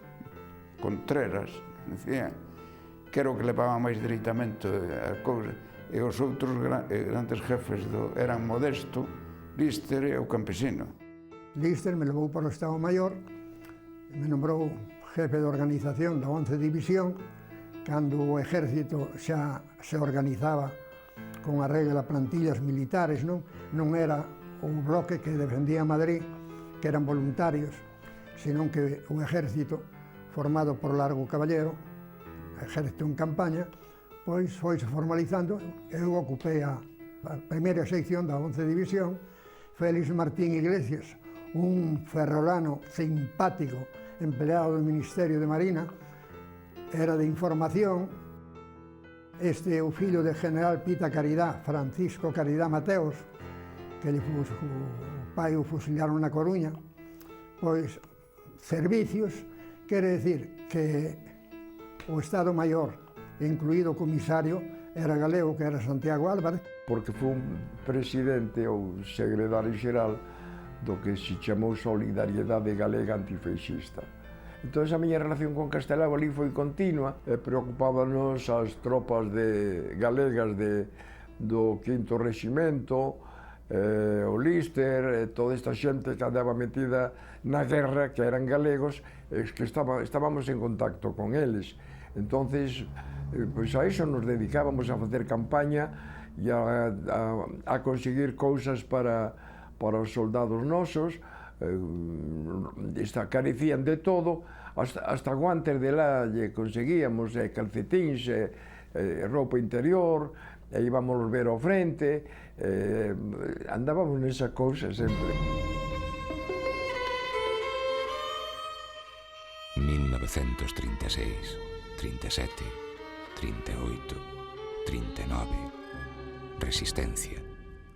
Contreras, decía, que era o que levaba máis directamente a cousa, e os outros grandes jefes eran Modesto, Líster e o Campesino. Líster me levou para o Estado Maior, me nombrou jefe de organización da 11 División, cando o exército xa se organizaba con a regla plantillas militares, non era o bloque que defendía Madrid, que eran voluntarios, senón que o exército, formado por Largo Caballero, exército en campaña, pois foise formalizando. Eu ocupei a primeira sección da 11 División. Félix Martín Iglesias, un ferrolano simpático, empleado do Ministerio de Marina, era de información. Este é o fillo de General Pita Caridad, Francisco Caridad Mateos, que o pai o fusilaron na Coruña. Pois, servicios, quere decir que o Estado Maior, incluído o comisario, era galego, que era Santiago Álvarez. Porque foi un presidente ou secretario xeral do que se chamou Solidariedade Galega Antifeixista. Entón, a miña relación con Castelao ali foi continua, e preocupábanos as tropas galegas do 5º Reximento, o Líster, toda esta xente que andaba metida na guerra, que eran galegos, que estábamos en contacto con eles. Entonces, pois a iso nos dedicábamos, a facer campaña e a conseguir cousas para os soldados nosos. Carecían de todo, hasta guantes de la conseguíamos, calcetíns, roupa interior, e íbamos ver ao frente, andábamos nesa cousa sempre. 1936, 37, 38, 39. Resistencia,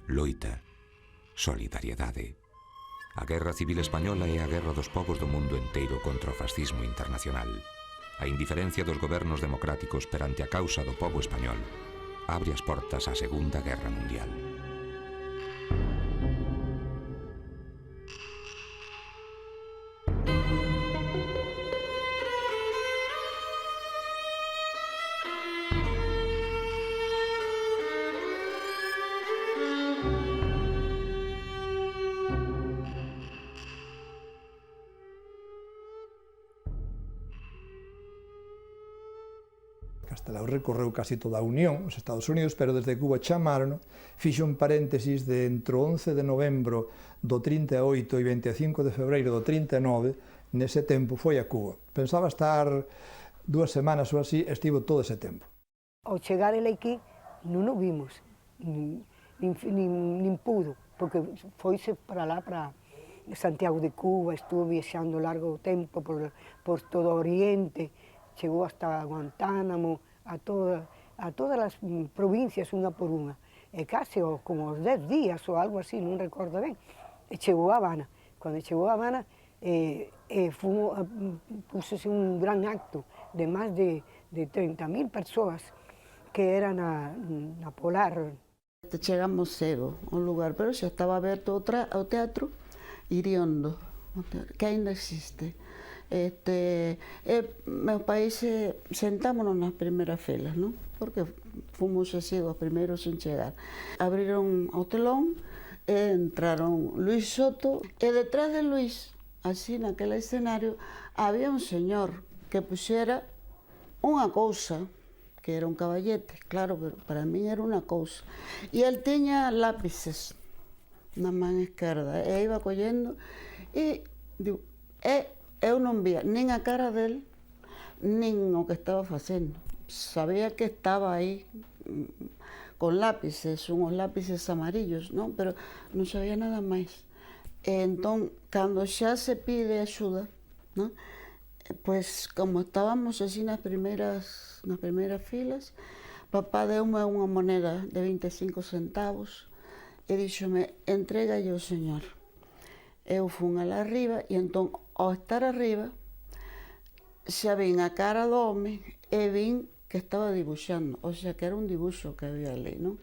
loita, solidariedade. A Guerra Civil Española é a guerra dos povos do mundo enteiro contra o fascismo internacional. A indiferencia dos gobernos democráticos perante a causa do povo español abre as portas á Segunda Guerra Mundial. Castelao recorreu casi toda a Unión, os Estados Unidos, pero desde Cuba chamaron, fixo un paréntesis de entre o 11 de novembro do 38 e 25 de febreiro do 39, nese tempo foi a Cuba. Pensaba estar 2 semanas ou así, estivo todo ese tempo. Ao chegar ele aquí, non o vimos, nin pudo, porque foise para lá, para Santiago de Cuba, estuvo viaxando largo tempo por todo o Oriente, chegou hasta Guantánamo, a todas as provincias, unha por unha, e case como os 10 días ou algo así, non recordo ben, e chegou a Habana. Cando chegou a Habana, púsose un gran acto de máis de 30.000 persoas que eran na Polar. Chegamos cedo ao lugar, pero xa estaba aberto o teatro Iriondo, que ainda existe. Meus países sentámonos nas primeiras filas, non? Porque fomos así os primeiros en chegar. Abriron o telón e entraron Luis Soto, e detrás de Luis, así naquele escenario, había un señor que puxera unha cousa, que era un caballete, claro, pero para mí era unha cousa. E el tiña lápices na man esquerda, e iba collendo, e digo, eu non vía nin a cara del, nin o que estaba facendo. Sabía que estaba aí con lápices, unhos lápices amarillos, non? Pero non sabía nada máis. E entón, cando xa se pide axuda, non? Pois, como estábamos así nas primeiras filas, papá deume unha moneda de 25 centavos e díxome, entrégalle ao señor. Eu fun alá arriba e entón, ao estar arriba, xa vin a cara do home e vin que estaba dibuixando, o sea que era un dibuixo que había ali, non?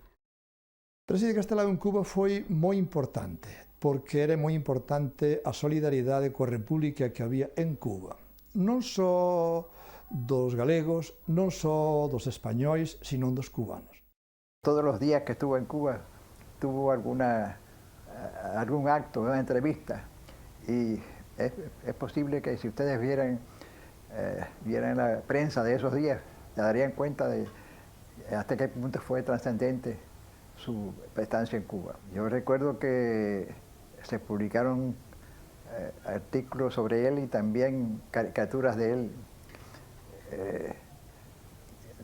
A presencia de Castelao en Cuba foi moi importante, porque era moi importante a solidaridade coa República que había en Cuba. Non só dos galegos, non só dos españois, sino dos cubanos. Todos los días que estuvo en Cuba tuvo algún acto, una entrevista, y es posible que si ustedes vieran la prensa de esos días, se darían cuenta de hasta qué punto fue trascendente su estancia en Cuba. Yo recuerdo que se publicaron artículos sobre él y también caricaturas de él.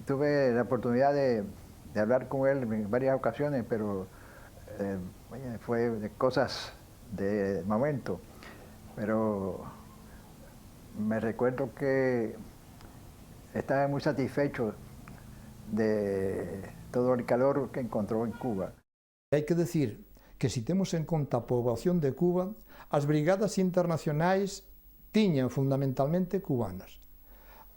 Tuve la oportunidad de hablar con él en varias ocasiones, pero fue de cosas de momento. Pero me recuerdo que estaba muy satisfecho de todo el calor que encontró en Cuba. Hai que decir que se temos en conta a poboación de Cuba, as brigadas internacionais tiñan fundamentalmente cubanas.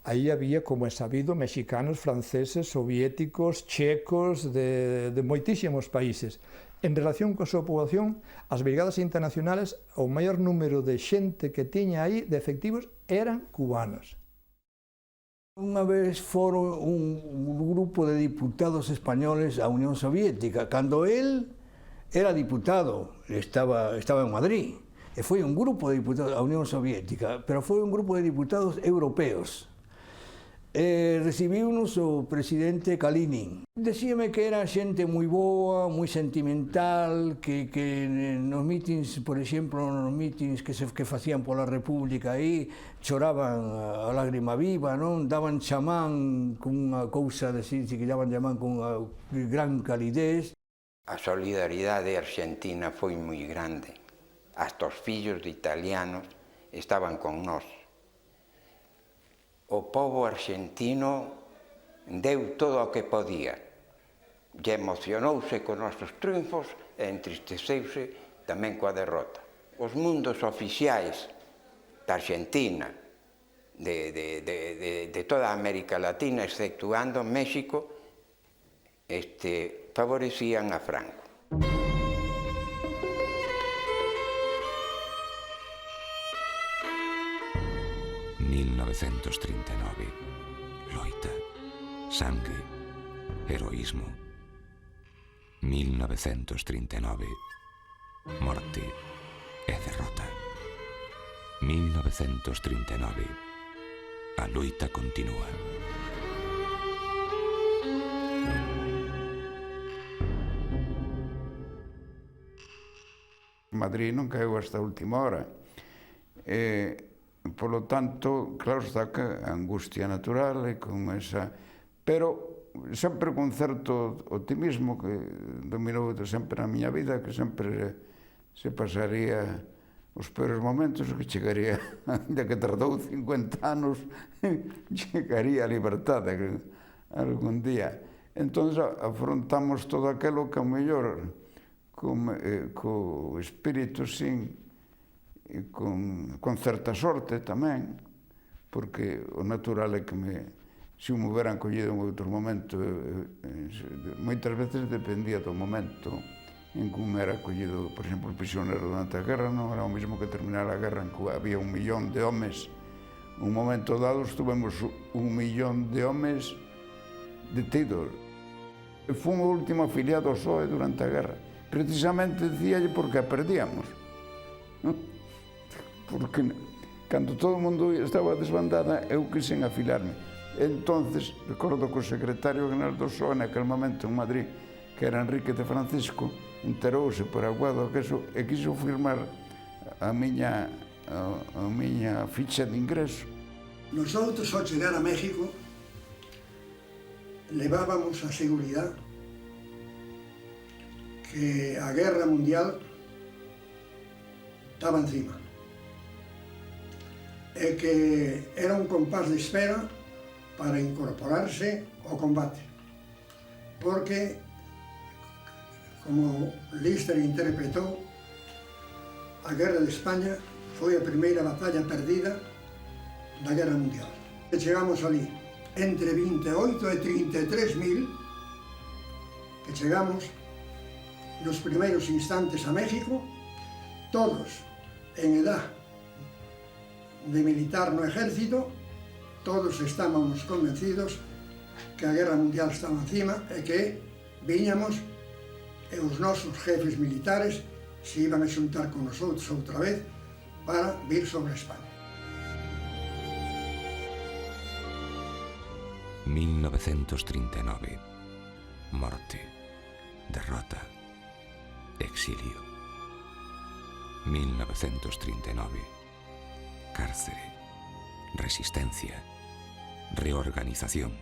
Aí había, como é sabido, mexicanos, franceses, soviéticos, checos, de moitísimos países. En relación coa súa poboación, as brigadas internacionales, o maior número de xente que tiña aí, de efectivos, eran cubanos. Unha vez foron un grupo de diputados españoles á Unión Soviética, cando él era diputado, estaba en Madrid, e foi un grupo de diputados á Unión Soviética, pero foi un grupo de diputados europeos. Recibiunos o presidente Kalinin. Decíame que era xente moi boa, moi sentimental, que nos mítins, por exemplo, nos mítins que facían pola República aí, choraban a lágrima viva, non? Daban chamán cunha cousa, que daban chamán cunha gran calidez. A solidaridade argentina foi moi grande. Hasta os fillos de italianos estaban con nós. O povo argentino deu todo o que podía. E emocionouse con nosos triunfos e entristeceuse tamén coa derrota. Os mundos oficiais da Argentina, de toda a América Latina, exceptuando México, favorecían a Franco. Loita, sangue, heroísmo. 1939, morte e derrota. 1939, a loita continúa. Madrid non caeu hasta a última hora. Polo tanto, claro está que a angustia natural e con esa... Pero sempre con certo optimismo que dominou sempre na miña vida, que sempre se pasaría os peores momentos, que chegaría, ainda que tardou 50 anos, chegaría a liberdade algún día. Entón, afrontamos todo aquilo que, ao mellor, co espírito sin... e con certa sorte tamén, porque o natural é que se me hubieran collido en outro momento, moitas veces dependía do momento en que me era collido, por exemplo, prisionero durante a guerra, non era o mesmo que terminar a guerra en que había 1 millón de homes. Un momento dado estuvemos 1 millón de homes detidos. Fui o último afiliado ao PSOE durante a guerra. Precisamente dicíalle porque a perdíamos. Porque cando todo o mundo estaba desbandada, eu quixen afilarme. Entonces, recordo que o secretario general do PSOE naquele momento en Madrid, que era Enrique de Francisco, enterouse por aguado que eso e quixo firmar a miña ficha de ingreso. Nosotros, ao chegar a México, levábamos a seguridad que a guerra mundial estaba encima. E que era un compás de espera para incorporarse ao combate. Porque, como Lister interpretou, a Guerra de España foi a primeira batalla perdida da Guerra Mundial. E chegamos ali, entre 28 e 33.000 que chegamos nos primeiros instantes a México, todos en edad de militar no ejército, todos estábamos convencidos que a Guerra Mundial estaba encima e que viñamos e os nosos jefes militares se iban a xuntar con nosotros outra vez para vir sobre España. 1939. Morte, derrota, exilio. 1939. Cárcere, resistencia, reorganización.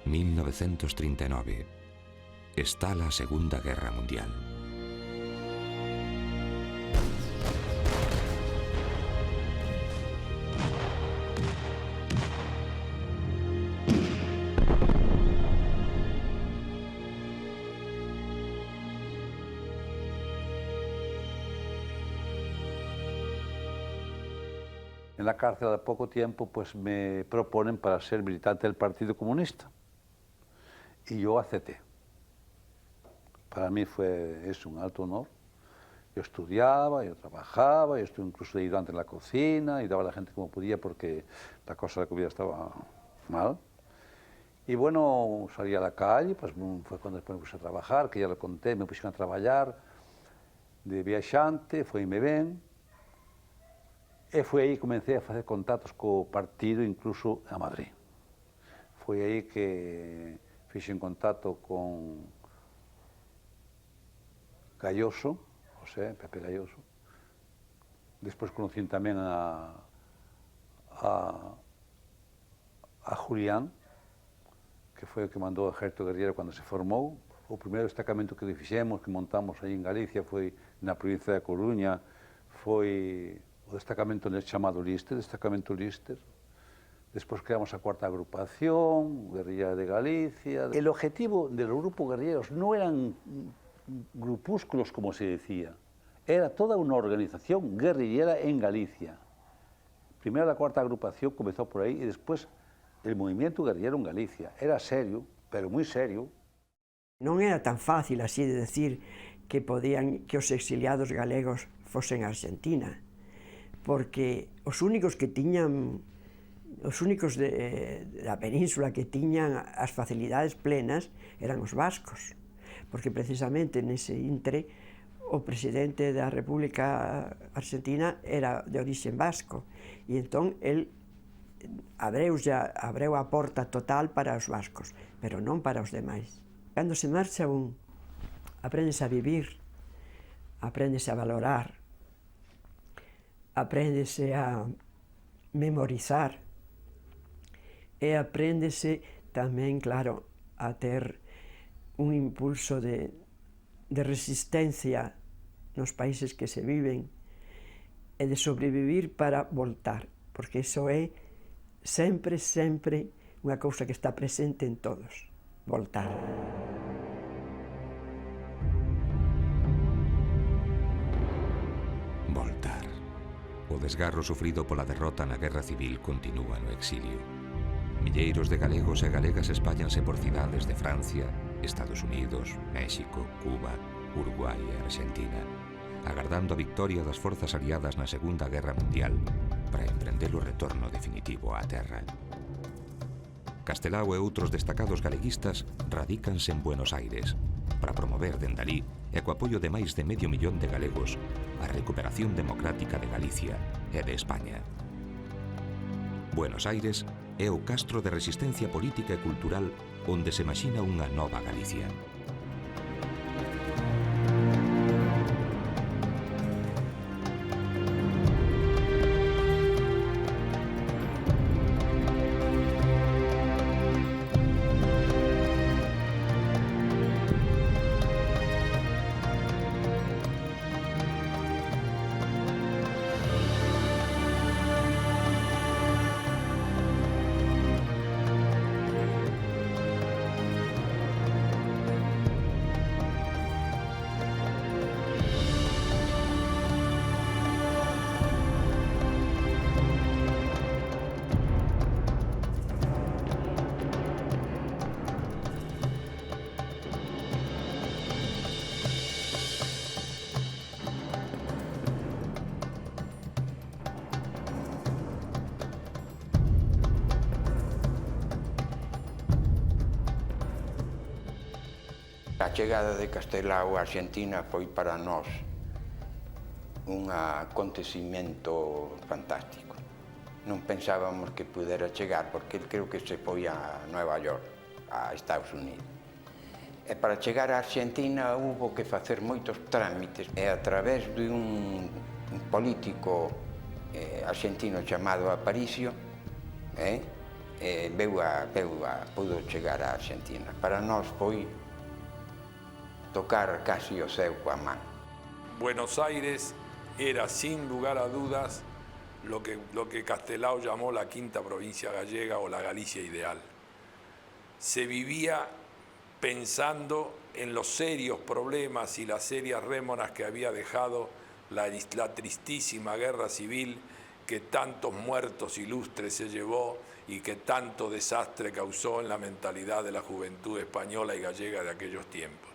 1939. Está la Segunda Guerra Mundial. En la cárcel de poco tiempo pues me proponen para ser militante del Partido Comunista y yo acepté. Para mí fue un alto honor. Yo estudiaba, yo trabajaba, yo estuve incluso de ayudante en la cocina, ayudaba a la gente como podía porque la cosa de la comida estaba mal. Y bueno, salí a la calle, pues fue cuando después me puse a trabajar, que ya lo conté, me pusieron a trabajar de viaxante, foi me ben, e foi aí que comecei a facer contactos co partido, incluso a Madrid. Foi aí que fixen contacto con Galloso, José, Pepe Galloso. Despois conocín tamén a Julián, que foi o que mandou o Ejército Guerrillero cando se formou. O primeiro destacamento que fixemos, que montamos aí en Galicia, foi na provincia de Coruña, foi o destacamento chamado Lister, destacamento Lister. Despois creamos a cuarta agrupación, Guerrilla de Galicia. El objetivo de los grupos guerrilleros no eran grupúsculos, como se decía, era toda una organización guerrillera en Galicia. Primero la cuarta agrupación comenzó por ahí y después el movimiento guerrillero en Galicia. Era serio, pero muy serio. Non era tan fácil así de decir que podían que os exiliados galegos fosen a Argentina, porque os únicos que tiñan, os únicos da península que tiñan as facilidades plenas eran os vascos, porque precisamente nese intre o presidente da República Argentina era de origen vasco, e entón el abreu a porta total para os vascos, pero non para os demais. Cando se marcha un, apréndese a vivir, apréndese a valorar, apréndese a memorizar e apréndese tamén, claro, a ter un impulso de resistencia nos países que se viven e de sobrevivir para voltar, porque iso é sempre, sempre unha cousa que está presente en todos, voltar. Voltar. O desgarro sufrido pola derrota na Guerra Civil continúa no exilio. Milleiros de galegos e galegas espállanse por cidades de Francia, Estados Unidos, México, Cuba, Uruguai e Argentina, agardando a victoria das forzas aliadas na Segunda Guerra Mundial para emprender o retorno definitivo á terra. Castelao e outros destacados galeguistas radícanse en Buenos Aires para promover dende alí e co apoio de máis de 500.000 de galegos a recuperación democrática de Galicia e de España. Buenos Aires é o castro de resistencia política e cultural onde se imagina unha nova Galicia. a chegada de Castelao a Argentina foi para nós un acontecimento fantástico. Non pensábamos que pudera chegar, porque creo que se foi a Nueva York, a Estados Unidos. E para chegar a Argentina hubo que facer moitos trámites, e a través de un político argentino chamado Aparicio, pudo chegar a Argentina. Para nós foi tocar casi o céu coa man. Buenos Aires era, sin lugar a dudas, lo que Castelao llamó la quinta provincia gallega o la Galicia ideal. Se vivía pensando en los serios problemas y las serias rémoras que había dejado la tristísima guerra civil que tantos muertos ilustres se llevó y que tanto desastre causó en la mentalidad de la juventud española y gallega de aquellos tiempos.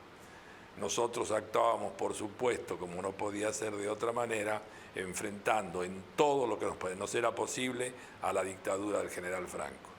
Nosotros actuábamos, por supuesto, como no podía ser de otra manera, enfrentando en todo lo que nos era posible a la dictadura del general Franco.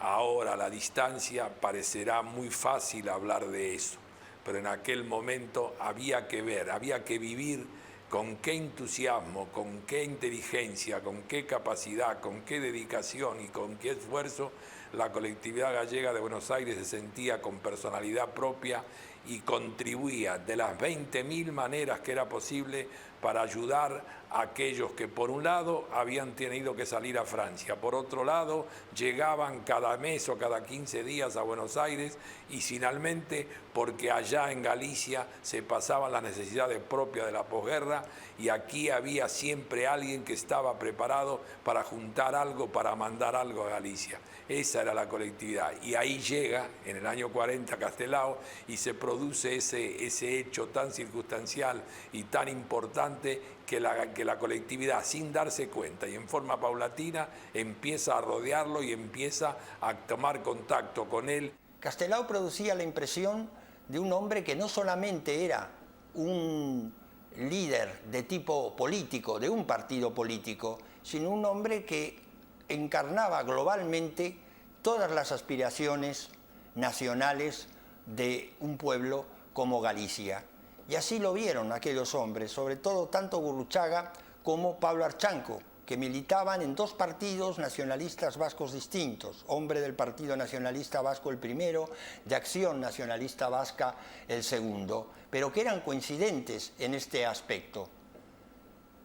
Ahora, a la distancia, parecerá muy fácil hablar de eso, pero en aquel momento había que ver, había que vivir con qué entusiasmo, con qué inteligencia, con qué capacidad, con qué dedicación y con qué esfuerzo la colectividad gallega de Buenos Aires se sentía con personalidad propia y contribuía de las 20.000 maneras que era posible para ayudar a aquellos que por un lado habían tenido que salir a Francia, por otro lado llegaban cada mes o cada 15 días a Buenos Aires y finalmente porque allá en Galicia se pasaban las necesidades propias de la posguerra y aquí había siempre alguien que estaba preparado para juntar algo, para mandar algo a Galicia. Esa era la colectividad y ahí llega en el año 40 Castelao y se produce ese hecho tan circunstancial y tan importante que la colectividad, sin darse cuenta y en forma paulatina, empieza a rodearlo y empieza a tomar contacto con él. Castelao producía la impresión de un hombre que no solamente era un líder de tipo político, de un partido político, sino un hombre que encarnaba globalmente todas las aspiraciones nacionales de un pueblo como Galicia. Y así lo vieron aquellos hombres, sobre todo tanto Gurruchaga como Pablo Archanco, que militaban en dos partidos nacionalistas vascos distintos, hombre del Partido Nacionalista Vasco el primero, de Acción Nacionalista Vasca el segundo, pero que eran coincidentes en este aspecto.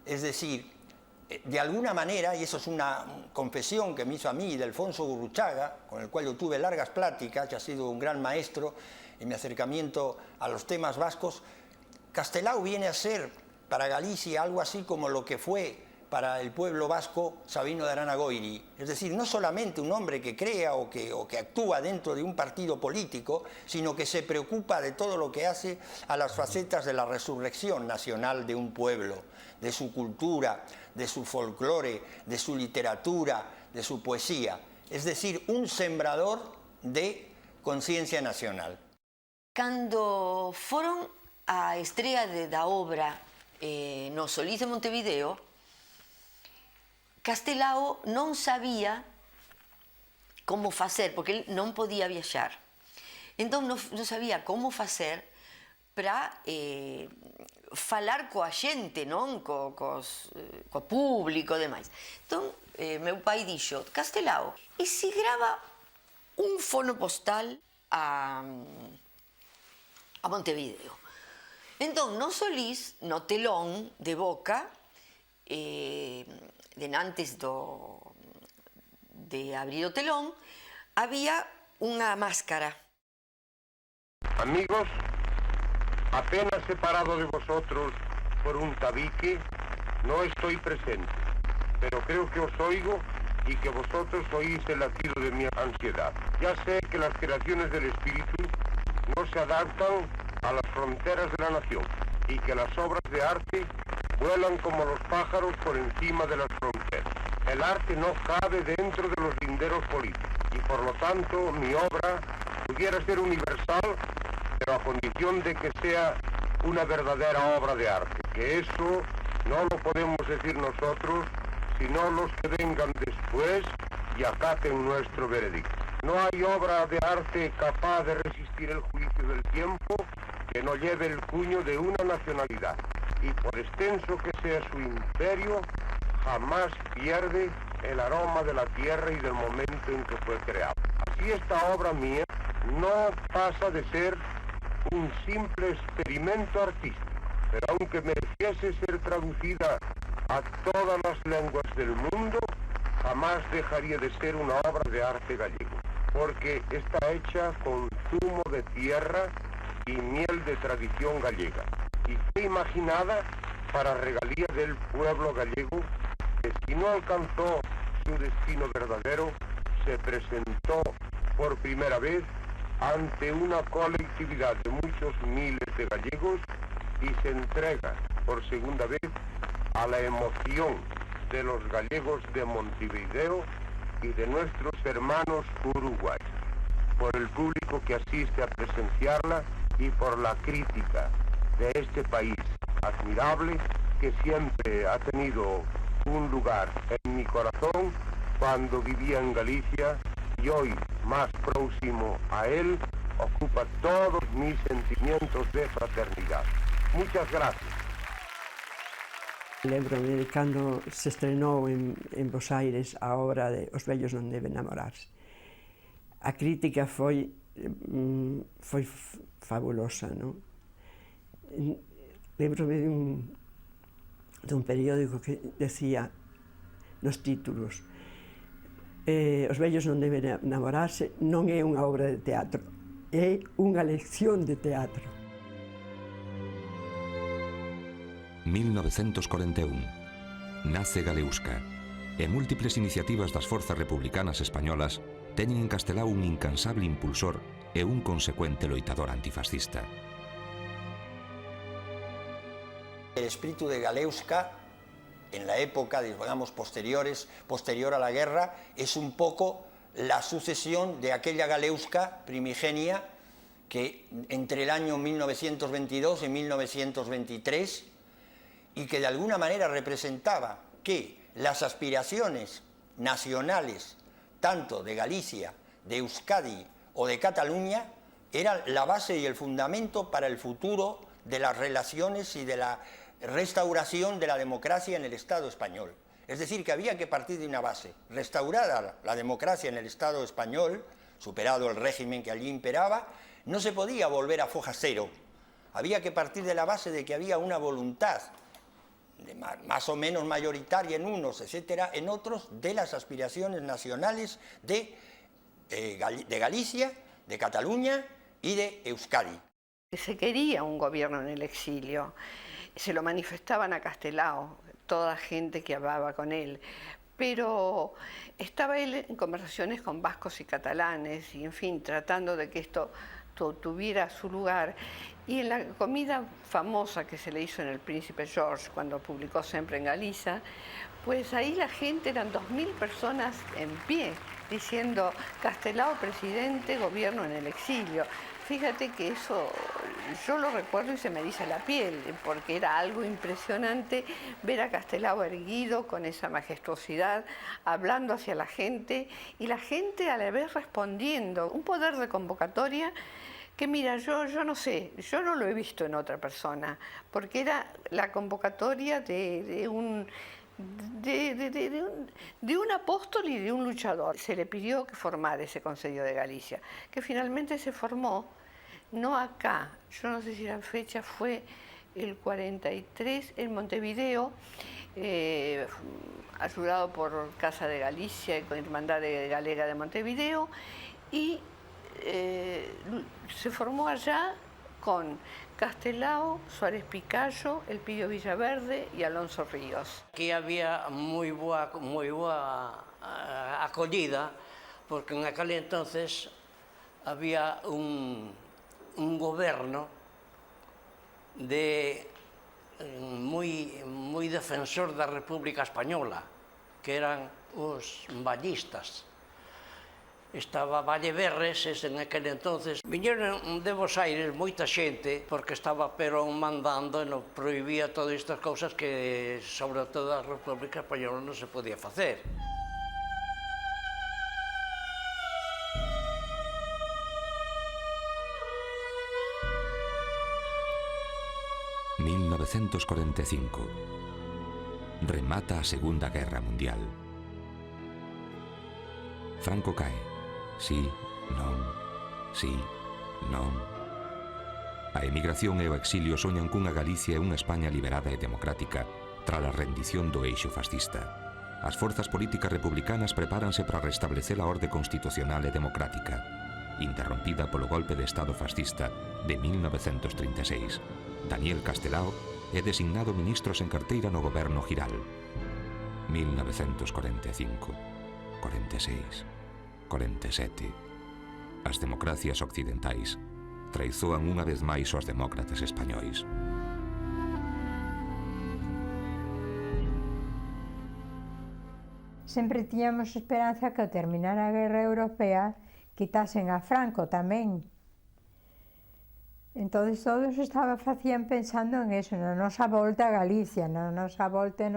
Es decir, de alguna manera, y eso es una confesión que me hizo a mí de Alfonso Gurruchaga, con el cual yo tuve largas pláticas, y ha sido un gran maestro en mi acercamiento a los temas vascos, Castelao viene a ser para Galicia algo así como lo que fue para el pueblo vasco Sabino de Arana Goiri. Es decir, no solamente un hombre que crea o que actúa dentro de un partido político, sino que se preocupa de todo lo que hace a las facetas de la resurrección nacional de un pueblo, de su cultura, de su folclore, de su literatura, de su poesía. Es decir, un sembrador de conciencia nacional. Cando foron a estrea da obra no Solís de Montevideo, Castelao non sabía como facer, porque ele non podía viaxar. Entón non sabía como facer para falar coa xente, non? Co público e demais. Entón, meu pai dixo, Castelao, e se grava un fono postal a Montevideo? Entón, no Solís, no telón de Boca, antes de abrir o telón, había unha máscara. Amigos, apenas separado de vosotros por un tabique, no estoy presente, pero creo que os oigo y que vosotros oís el latido de mi ansiedad. Ya sé que las creaciones del espíritu no se adaptan a las fronteras de la nación y que las obras de arte vuelan como los pájaros por encima de las fronteras. El arte no cabe dentro de los linderos políticos y por lo tanto mi obra pudiera ser universal, pero a condición de que sea una verdadera obra de arte, que eso no lo podemos decir nosotros, sino los que vengan después y acaten nuestro veredicto. No hay obra de arte capaz de resistir el juicio espacio del tiempo que no lleve el cuño de una nacionalidad, y por extenso que sea su imperio, jamás pierde el aroma de la tierra y del momento en que fue creado. Así esta obra mía no pasa de ser un simple experimento artístico, pero aunque mereciese ser traducida a todas las lenguas del mundo, jamás dejaría de ser una obra de arte gallego, porque está hecha con zumo de tierra y miel de tradición gallega, y fue imaginada para regalía del pueblo gallego, que si no alcanzó su destino verdadero, se presentó por primera vez ante una colectividad de muchos miles de gallegos y se entrega por segunda vez a la emoción de los gallegos de Montevideo y de nuestros hermanos uruguayos, por el público que asiste a presenciarla y por la crítica de este país admirable que siempre ha tenido un lugar en mi corazón cuando vivía en Galicia y hoy, más próximo a él, ocupa todos mis sentimientos de fraternidad. Muchas gracias. Lembro-me cando se estrenou en Bos Aires a obra de Os vellos non deben namorarse. A crítica foi fabulosa, non? Lembro-me dun periódico que decía nos títulos: Os vellos non deben namorarse non é unha obra de teatro, é unha lección de teatro. 1941. Nace Galeusca, e múltiples iniciativas das forzas republicanas españolas teñen en Castelao un incansable impulsor e un consecuente loitador antifascista. El espíritu de Galeusca, en la época, digamos, posterior a la guerra, es un poco la sucesión de aquella Galeusca primigenia que entre el año 1922 y 1923, y que de alguna manera representaba que las aspiraciones nacionales, tanto de Galicia, de Euskadi o de Cataluña, eran la base y el fundamento para el futuro de las relaciones y de la restauración de la democracia en el Estado español. Es decir, que había que partir de una base. Restaurada la democracia en el Estado español, superado el régimen que allí imperaba, no se podía volver a foja cero. Había que partir de la base de que había una voluntad más o menos mayoritaria en unos, etcétera, en otros, de las aspiraciones nacionales de Galicia, de Cataluña y de Euskadi. Se quería un gobierno en el exilio, se lo manifestaban a Castelao, toda gente que hablaba con él, pero estaba él en conversaciones con vascos y catalanes, y en fin, tratando de que esto tuviera su lugar. Y en la comida famosa que se le hizo en el Príncipe George, cuando publicó Siempre en Galicia, pues ahí la gente, eran 2000 personas en pie, diciendo Castelao presidente, gobierno en el exilio. Fíjate que eso yo lo recuerdo y se me eriza la piel, porque era algo impresionante ver a Castelao erguido con esa majestuosidad, hablando hacia la gente, y la gente a la vez respondiendo. Un poder de convocatoria que, mira, yo no sé, yo no lo he visto en otra persona, porque era la convocatoria de un apóstol y de un luchador. Se le pidió que formara ese Consejo de Galicia, que finalmente se formó, no acá, yo no sé si la fecha fue el 43, en Montevideo, ayudado por Casa de Galicia y con Hermandad Galega de Montevideo, y se formó allá con Castelao, Suárez Picayo, Elpidio Villaverde y Alonso Ríos. Aquí había moi boa acollida, porque en aquel entonces había un goberno moi defensor da República Española, que eran os vallistas. Estaba Valleverres, en aquel entonces. Viñeron de Bos Aires moita xente, porque estaba Perón mandando e non prohibía todas estas cousas que, sobre todo, a República Española non se podía facer. 1945. Remata a Segunda Guerra Mundial. Franco cae. Sí, non, sí, non. A emigración e o exilio soñan cunha Galicia e unha España liberada e democrática tras a rendición do eixo fascista. As forzas políticas republicanas prepáranse para restablecer a orde constitucional e democrática, interrompida polo golpe de Estado fascista de 1936. Daniel Castelao é designado ministro sen carteira no goberno Giral. 1945, 46, 47. As democracias occidentais traizoan unha vez máis aos demócratas españois. Sempre tiñamos esperanza que ao terminar a Guerra Europea quitasen a Franco tamén. Entón todos facían pensando en eso, na nosa volta a Galicia, na nosa volta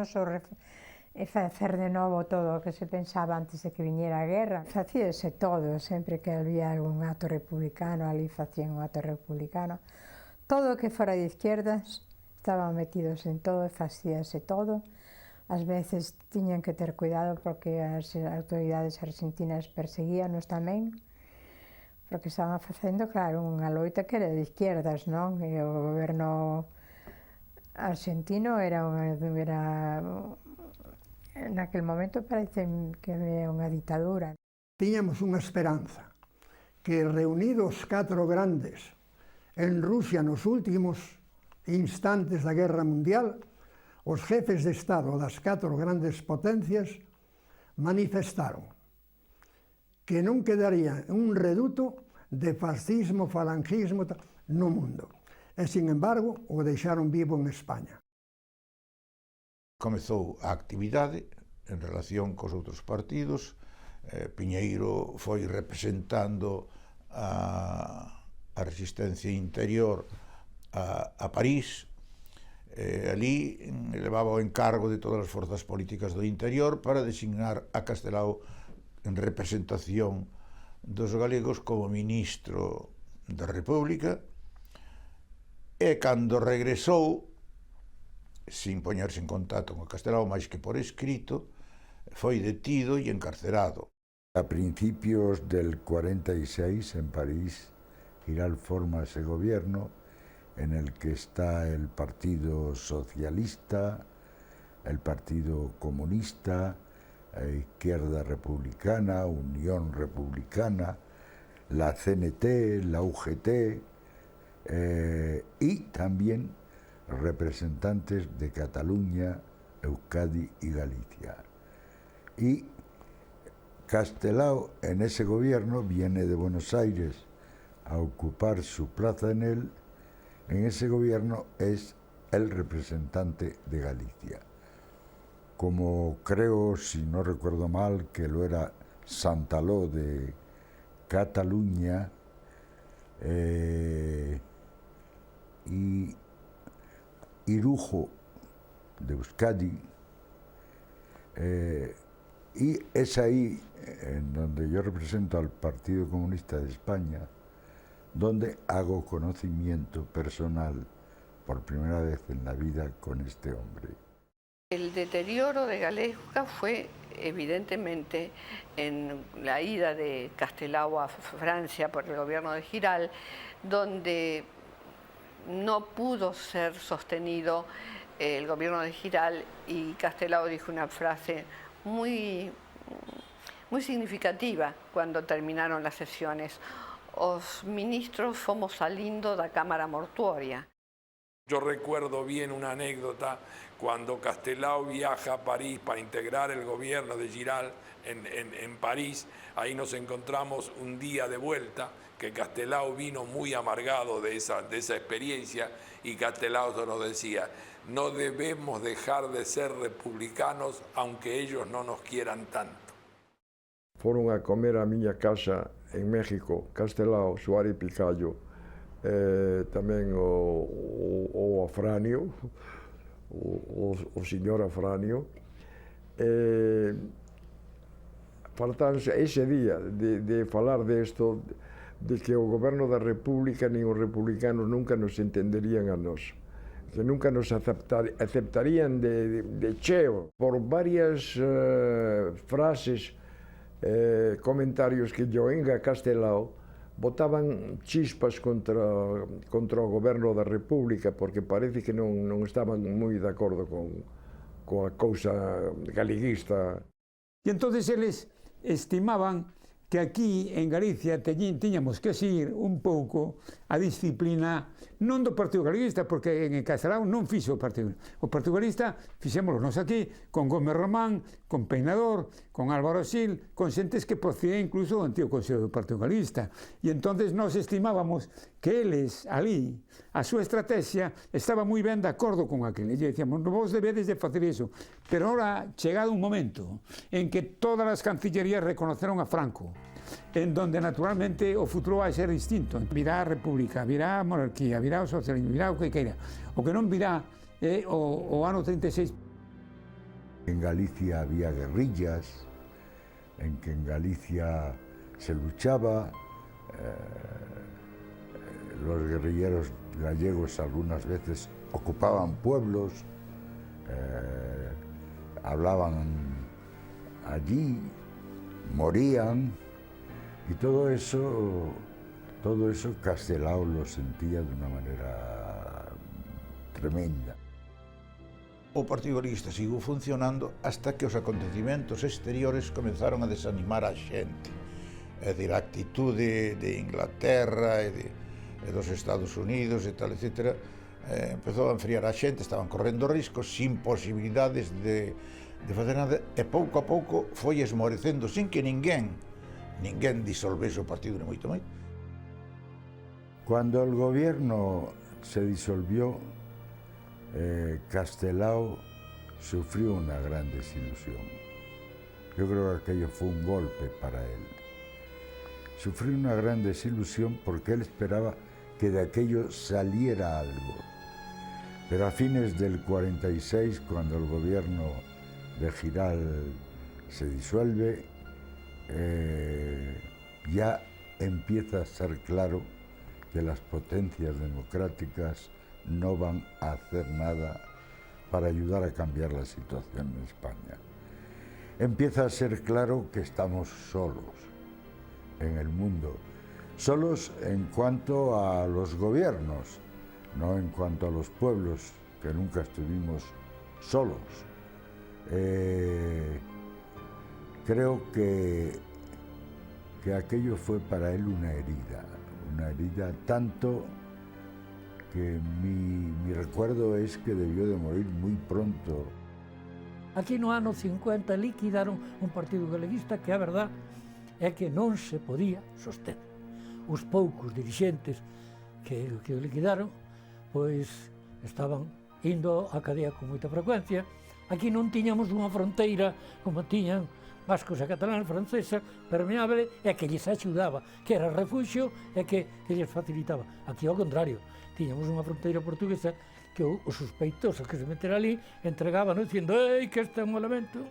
e facer de novo todo o que se pensaba antes de que viñera a guerra. Facíase todo, sempre que había algún acto republicano, ali facían un acto republicano. Todo o que fora de izquierdas estaban metidos en todo, facíase todo. Ás veces tiñan que ter cuidado porque as autoridades argentinas perseguíanos tamén, porque estaban facendo, claro, unha loita que era de izquierdas, non? E o goberno argentino naquel momento parece que é unha ditadura. Tiñamos unha esperanza que reunidos catro grandes en Rusia nos últimos instantes da Guerra Mundial, os jefes de Estado das catro grandes potencias manifestaron que non quedaría un reduto de fascismo, falangismo no mundo. E, sin embargo, o deixaron vivo en España. Comezou a actividade en relación cos outros partidos. Piñeiro foi representando a resistencia interior a París. Alí levaba o encargo de todas as forzas políticas do interior para designar a Castelao en representación dos galegos como ministro da República. E cando regresou, sin poñerse en contacto con Castelao máis que por escrito, foi detido e encarcerado. A principios del 46 en París, Giral forma ese gobierno en el que está el Partido Socialista, el Partido Comunista, Izquierda Republicana, Unión Republicana, la CNT, la UGT y también representantes de Cataluña, Euskadi y Galicia. Y Castelao en ese gobierno viene de Buenos Aires a ocupar su plaza en ese gobierno es el representante de Galicia. Como creo, si no recuerdo mal, que lo era Santaló de Cataluña y Irujo de Euskadi, y es ahí en donde yo represento al Partido Comunista de España, donde hago conocimiento personal por primera vez en la vida con este hombre. El deterioro de Galega fue evidentemente en la ida de Castelao a Francia por el gobierno de Giral, donde no pudo ser sostenido el gobierno de Giral y Castelao dijo una frase muy significativa cuando terminaron las sesiones. Os ministros fomos salindo da Cámara Mortuoria. Yo recuerdo bien una anécdota cuando Castelao viaja a París para integrar el gobierno de Giral en París. Ahí nos encontramos un día de vuelta, que Castelao vino muy amargado de esa experiencia, y Castelao nos decía: no debemos dejar de ser republicanos aunque ellos no nos quieran tanto. Foron a comer a miña casa en México, Castelao, Suárez Picallo, tamén o Afranio, o señor Afranio. Faltáronse ese día de falar desto, de que o goberno da República nin os republicanos nunca nos entenderían a nós. que nunca nos aceptarían de cheo, por varias frases, comentarios que yo en Castelao botaban chispas contra o goberno da República, porque parece que non estaban moi de acordo coa cousa galiguista. E entonces eles estimaban que aquí en Galicia tiñamos que seguir un pouco a disciplina non do Partido Galeguista, porque en Castelao non fixo o Partido Galeguista. O Partido Galeguista fixémolo nós aquí, con Gómez Román, con Peinador, con Álvaro Sil, con xentes que procedía incluso do antigo Consello do Partido Galeguista. E entonces nós estimábamos que eles ali, a súa estrategia, estaba moi ben de acordo con aquel. E dicíamos, vos debedes de facer iso. Pero ahora, chegado un momento en que todas as cancillerías reconoceron a Franco, en donde naturalmente o futuro vai ser distinto. Virá a República, virá a monarquía, virá o socialismo, virá o que queira. O que non virá é o ano 36. En Galicia había guerrillas, en que en Galicia se luchaba, los guerrilleros gallegos algunas veces ocupaban pueblos, hablaban allí, morían, y todo eso Castelao lo sentía de una manera tremenda. O Partido Galeguista seguiu funcionando hasta que os acontecimentos exteriores comenzaron a desanimar a xente. É dicir, a actitude de Inglaterra e dos Estados Unidos e tal, etc., empezou a enfriar a xente, estaban correndo riscos, sin posibilidades de facer nada, e pouco a pouco foi esmorecendo, sin que ninguén disolvese o partido ni moito máis. Cuando el gobierno se disolvió, Castelao sufrió una gran desilusión. Yo creo que aquello fue un golpe para él. Sufrió una gran desilusión porque él esperaba que de aquello saliera algo. Pero a fines del 46, cuando el gobierno de Giral se disuelve, ya empieza a ser claro que las potencias democráticas no van a hacer nada para ayudar a cambiar la situación en España. Empieza a ser claro que estamos solos en el mundo, solos en cuanto a los gobiernos, no en cuanto a los pueblos, que nunca estuvimos solos. Creo que aquello fue para él una herida tanto que mi recuerdo es que debió de morir muy pronto. Aquí no ano 50 liquidaron un partido galeguista que a verdad é que non se podía soster. Os poucos dirixentes que o liquidaron, pois estaban indo á cadea con moita frecuencia. Aquí non tiñamos unha fronteira como tiñan vascos e catalán, francesa, permeable, e que lles axudaba, que era refuxio e que lles facilitaba. Aquí ao contrario, tiñamos unha fronteira portuguesa que os sospeitosos que se metera ali entregaban dicindo «Ei, que este é un elemento».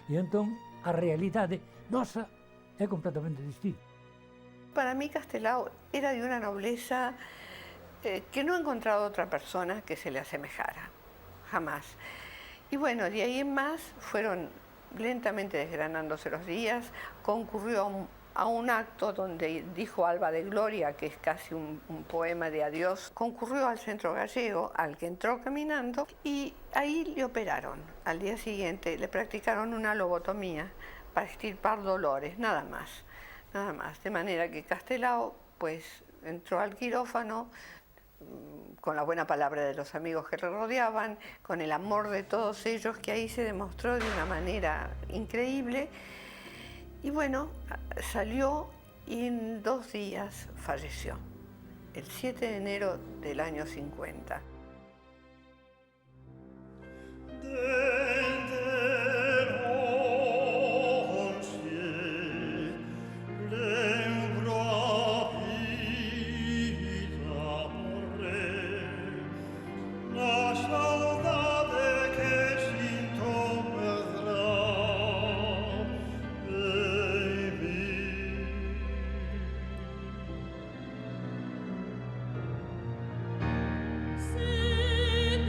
E entón a realidade nosa é completamente distinta. Para mí Castelao era de una nobleza que no he encontrado otra persona que se le asemejara, jamás. Y bueno, de ahí en más fueron lentamente desgranándose los días, concurrió a un acto donde dijo Alba de Gloria, que es casi un poema de adiós, concurrió al centro gallego, al que entró caminando, y ahí le operaron. Al día siguiente le practicaron una lobotomía para extirpar dolores, nada más. De manera que Castelao pues entró al quirófano con la buena palabra de los amigos que le rodeaban, con el amor de todos ellos, que ahí se demostró de una manera increíble. Y bueno, salió y en 2 días falleció, el 7 de enero del año 50. Se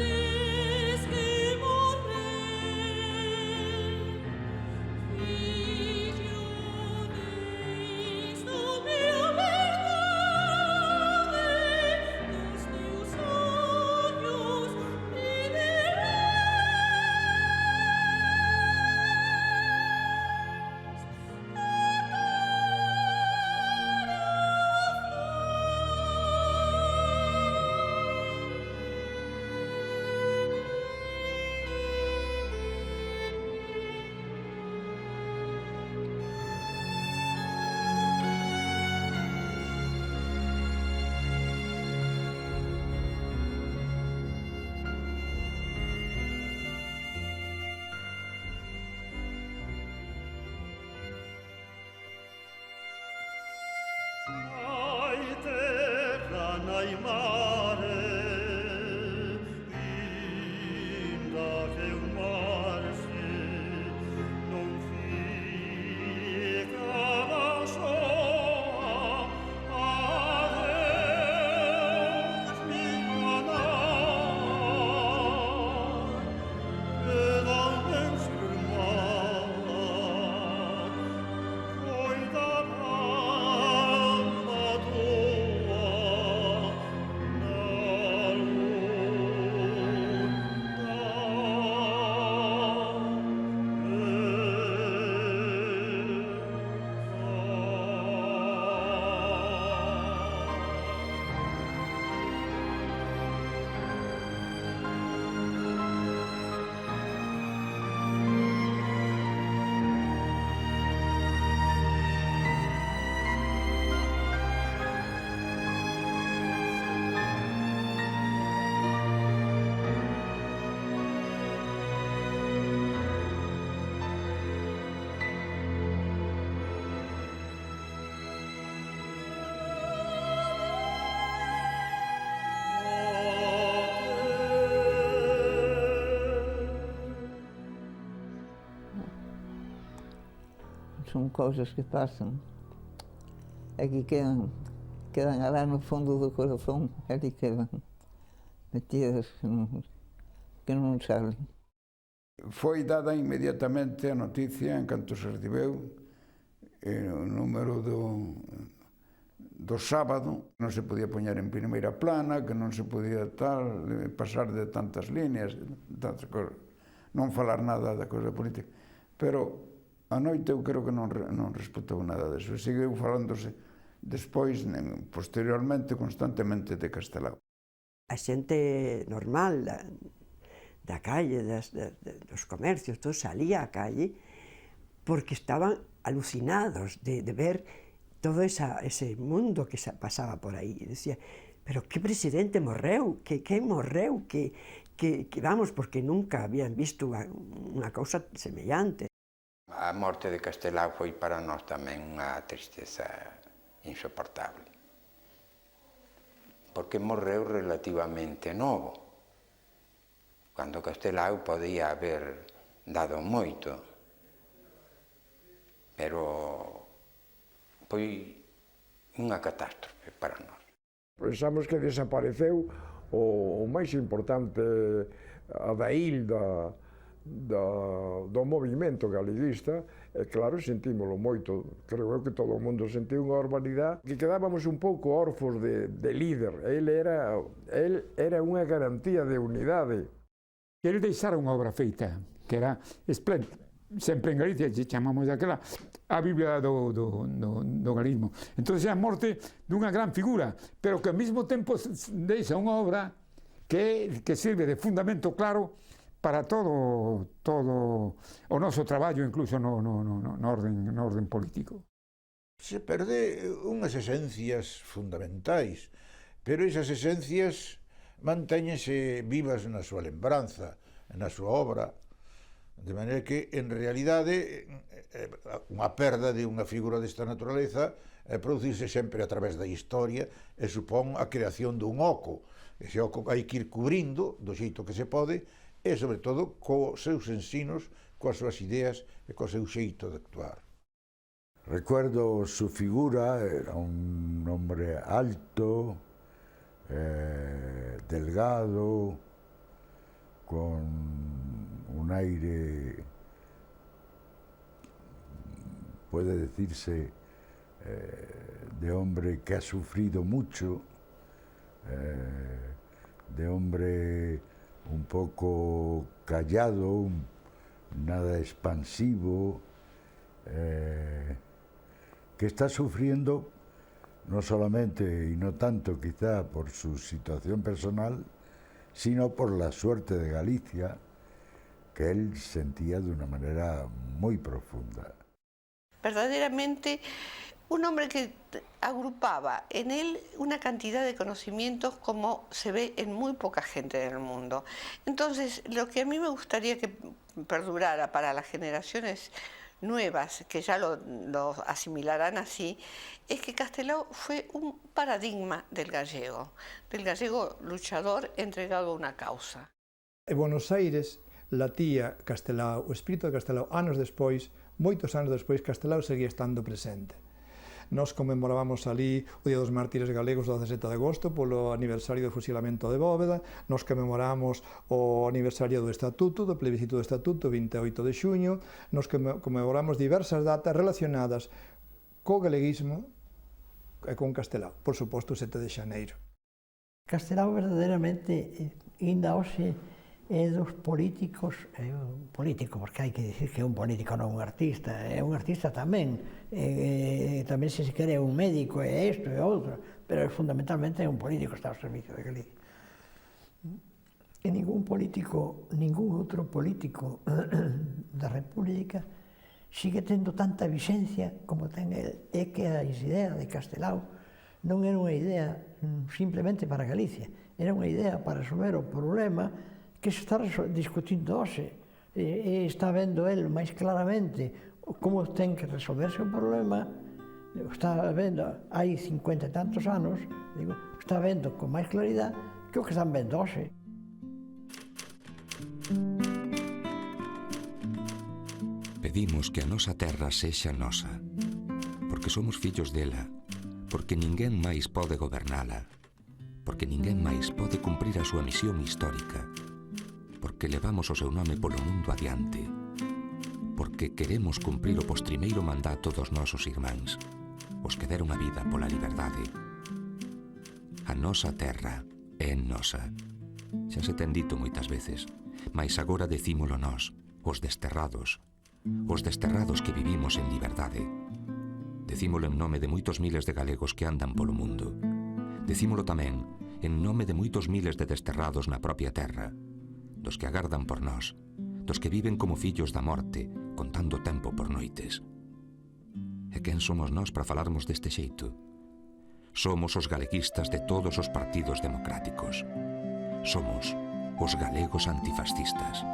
Son coisas que passam, aqui quedam lá no fundo do coração, ali quedam metidas que non salen. Foi dada inmediatamente a noticia en canto se recibeu o número do sábado, non se podía poñer en primeira plana, que non se podía pasar de tantas líneas, tantas cosas, non falar nada da cosa política, pero a noite eu creo que non respetou nada deso, seguiu falándose despois, posteriormente, constantemente de Castelao. A xente normal da calle, dos comercios, todo salía á calle porque estaban alucinados de ver todo ese mundo que pasaba por aí. Decía, pero que presidente morreu, que morreu, que vamos, porque nunca habían visto unha cousa semellante. A morte de Castelao foi para nós tamén unha tristeza insoportable, porque morreu relativamente novo, cando Castelao podía haber dado moito, pero foi unha catástrofe para nós. Pensamos que desapareceu o máis importante adail do movimento galeguista, e claro, sentímolo moito, creo que todo o mundo sentiu unha urbanidade, que quedábamos un pouco orfos de líder, el era unha garantía de unidade. Ele deixara unha obra feita, que era espléndida, sempre en Galicia, chamamos daquela a Biblia do galismo. Entón, a morte dunha gran figura, pero que ao mesmo tempo deixa unha obra que sirve de fundamento claro para todo o noso traballo, incluso no orden político. Se perde unhas esencias fundamentais, pero esas esencias mantéñense vivas na súa lembranza, na súa obra, de maneira que, en realidade, unha perda de unha figura desta naturaleza producirse sempre a través da historia e supón a creación dun oco. Ese oco hai que ir cubrindo do xeito que se pode, e, sobre todo, cos seus ensinos, coas súas ideas e co seu xeito de actuar. Recuerdo su figura, era un hombre alto, delgado, con un aire, puede decirse, de hombre que ha sufrido mucho, de hombre un poco callado, nada expansivo, que está sufriendo no solamente y no tanto quizá por su situación personal, sino por la suerte de Galicia, que él sentía de una manera muy profunda. Verdaderamente un hombre que agrupaba en él una cantidad de conocimientos como se ve en muy poca gente del mundo. Entonces, lo que a mí me gustaría que perdurara para las generaciones nuevas, que ya lo asimilarán así, es que Castelao fue un paradigma del gallego luchador entregado a una causa. En Buenos Aires latía Castelao, o espírito de Castelao, anos despois, moitos anos despois, Castelao seguía estando presente. Nos conmemorábamos ali o Día dos Mártires Galegos do 17 de agosto polo aniversario do fusilamento de Bóveda, nos conmemoramos o aniversario do Estatuto, do plebiscito do Estatuto, 28 de xuño, nos conmemoramos diversas datas relacionadas co galeguismo e con Castelao, por suposto o 7 de xaneiro. Castelao verdadeiramente, ainda hoxe, é dos políticos, é un político, porque hai que dicir que é un político, non un artista, é un artista tamén, tamén se quere é un médico, é isto, é outro, pero fundamentalmente é un político, está ao servicio de Galicia. E ningún político, ningún outro político da República sigue tendo tanta vixencia como ten el. É que a idea de Castelao non era unha idea simplemente para Galicia, era unha idea para resolver o problema que se está discutindo hoxe, e está vendo el máis claramente como ten que resolverse o problema, está vendo, hai 50 e tantos anos, está vendo con máis claridade que o que están vendo hoxe. Pedimos que a nosa terra sexa nosa, porque somos fillos dela, porque ninguén máis pode gobernala, porque ninguén máis pode cumprir a súa misión histórica, porque levamos o seu nome polo mundo adiante, porque queremos cumprir o postrimeiro mandato dos nosos irmáns, os que deron a vida pola liberdade. A nosa terra é nosa. Xa se ten dito moitas veces, mais agora decímolo nós, os desterrados que vivimos en liberdade. Decímolo en nome de moitos miles de galegos que andan polo mundo. Decímolo tamén en nome de moitos miles de desterrados na propia terra, dos que agardan por nós, dos que viven como fillos da morte, contando tempo por noites. E quen somos nós para falarmos deste xeito? Somos os galeguistas de todos os partidos democráticos. Somos os galegos antifascistas.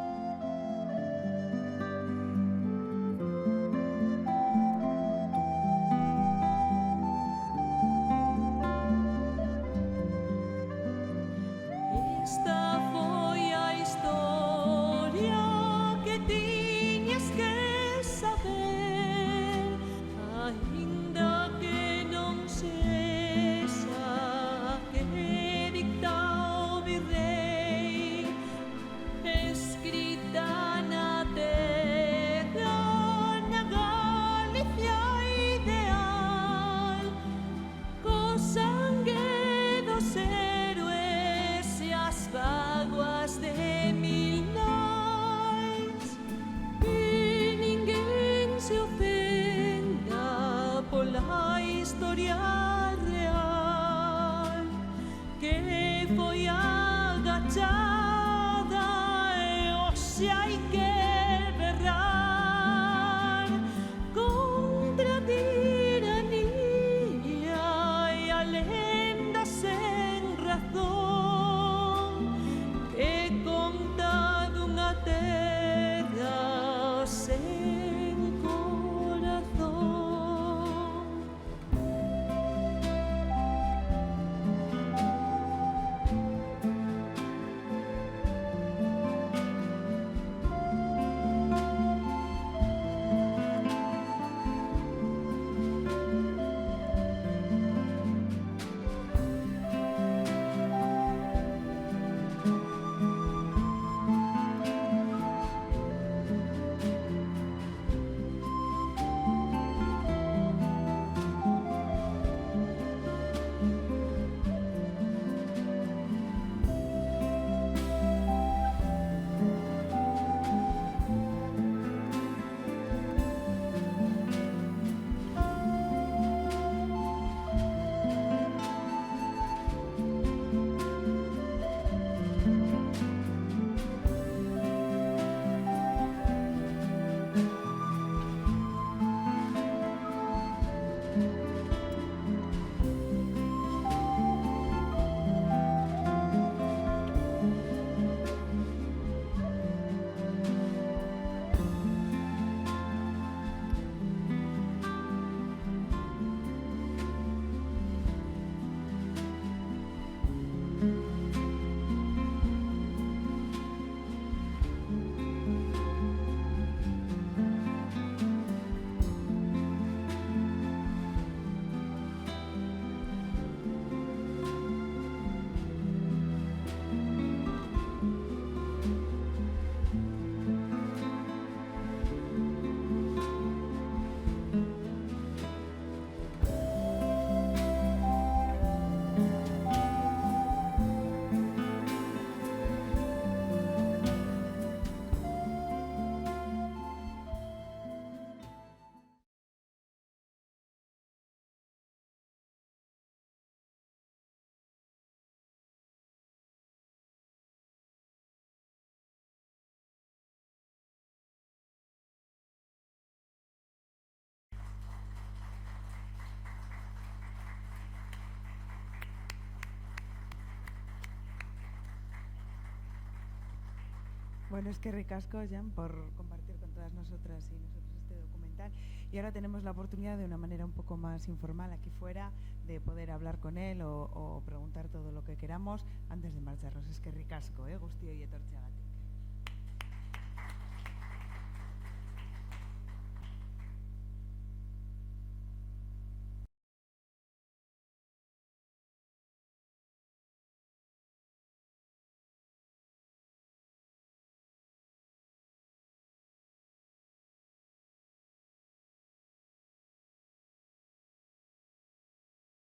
Escrito Bueno, es que ricasco, Jan, por compartir con todas nosotras y nosotros este documental. Y ahora tenemos la oportunidad de una manera un poco más informal aquí fuera de poder hablar con él o preguntar todo lo que queramos antes de marcharnos. Es que ricasco, guztioi etortzeagatik.